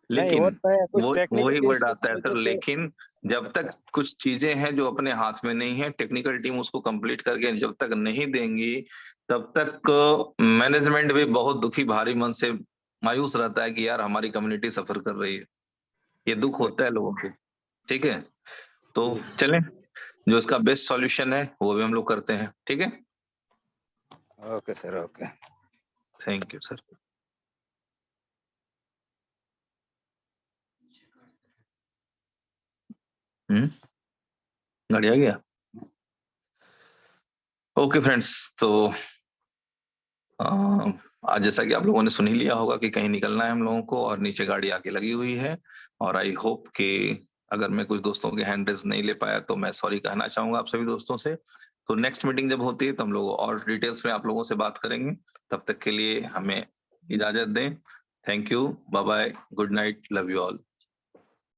D: लेकिन नहीं, वो
A: लेकिन
D: तो है, कुछ
A: वो वही
D: टेक्निकल
A: वर्ड
D: इश्यू
A: आता
D: की
A: है सर,
D: वजह से।
A: लेकिन जब तक कुछ चीजें हैं जो अपने हाथ में नहीं है, टेक्निकल टीम उसको कंप्लीट करके जब तक नहीं देंगी, तब तक मैनेजमेंट भी बहुत दुखी भारी मन से मायूस रहता है कि यार हमारी कम्युनिटी सफर कर रही है। ये दुख होता है लोगों को, ठीक है। तो चलें, जो इसका बेस्ट सॉल्यूशन है वो भी हम लोग करते हैं, ठीक है।
D: Okay sir, okay.
A: Thank you sir. गाड़ी आ गया। ओके फ्रेंड्स, तो आज जैसा कि आप लोगों ने सुन ही लिया होगा कि कहीं निकलना है हम लोगों को, और नीचे गाड़ी आके लगी हुई है, और आई होप कि अगर मैं कुछ दोस्तों के हैंड रेज नहीं ले पाया तो मैं सॉरी कहना चाहूंगा आप सभी दोस्तों से। तो नेक्स्ट मीटिंग जब होती है तो हम लोग और डिटेल्स में आप लोगों से बात करेंगे। तब तक के लिए हमें इजाजत दें। Thank you, bye bye, good night, love you all.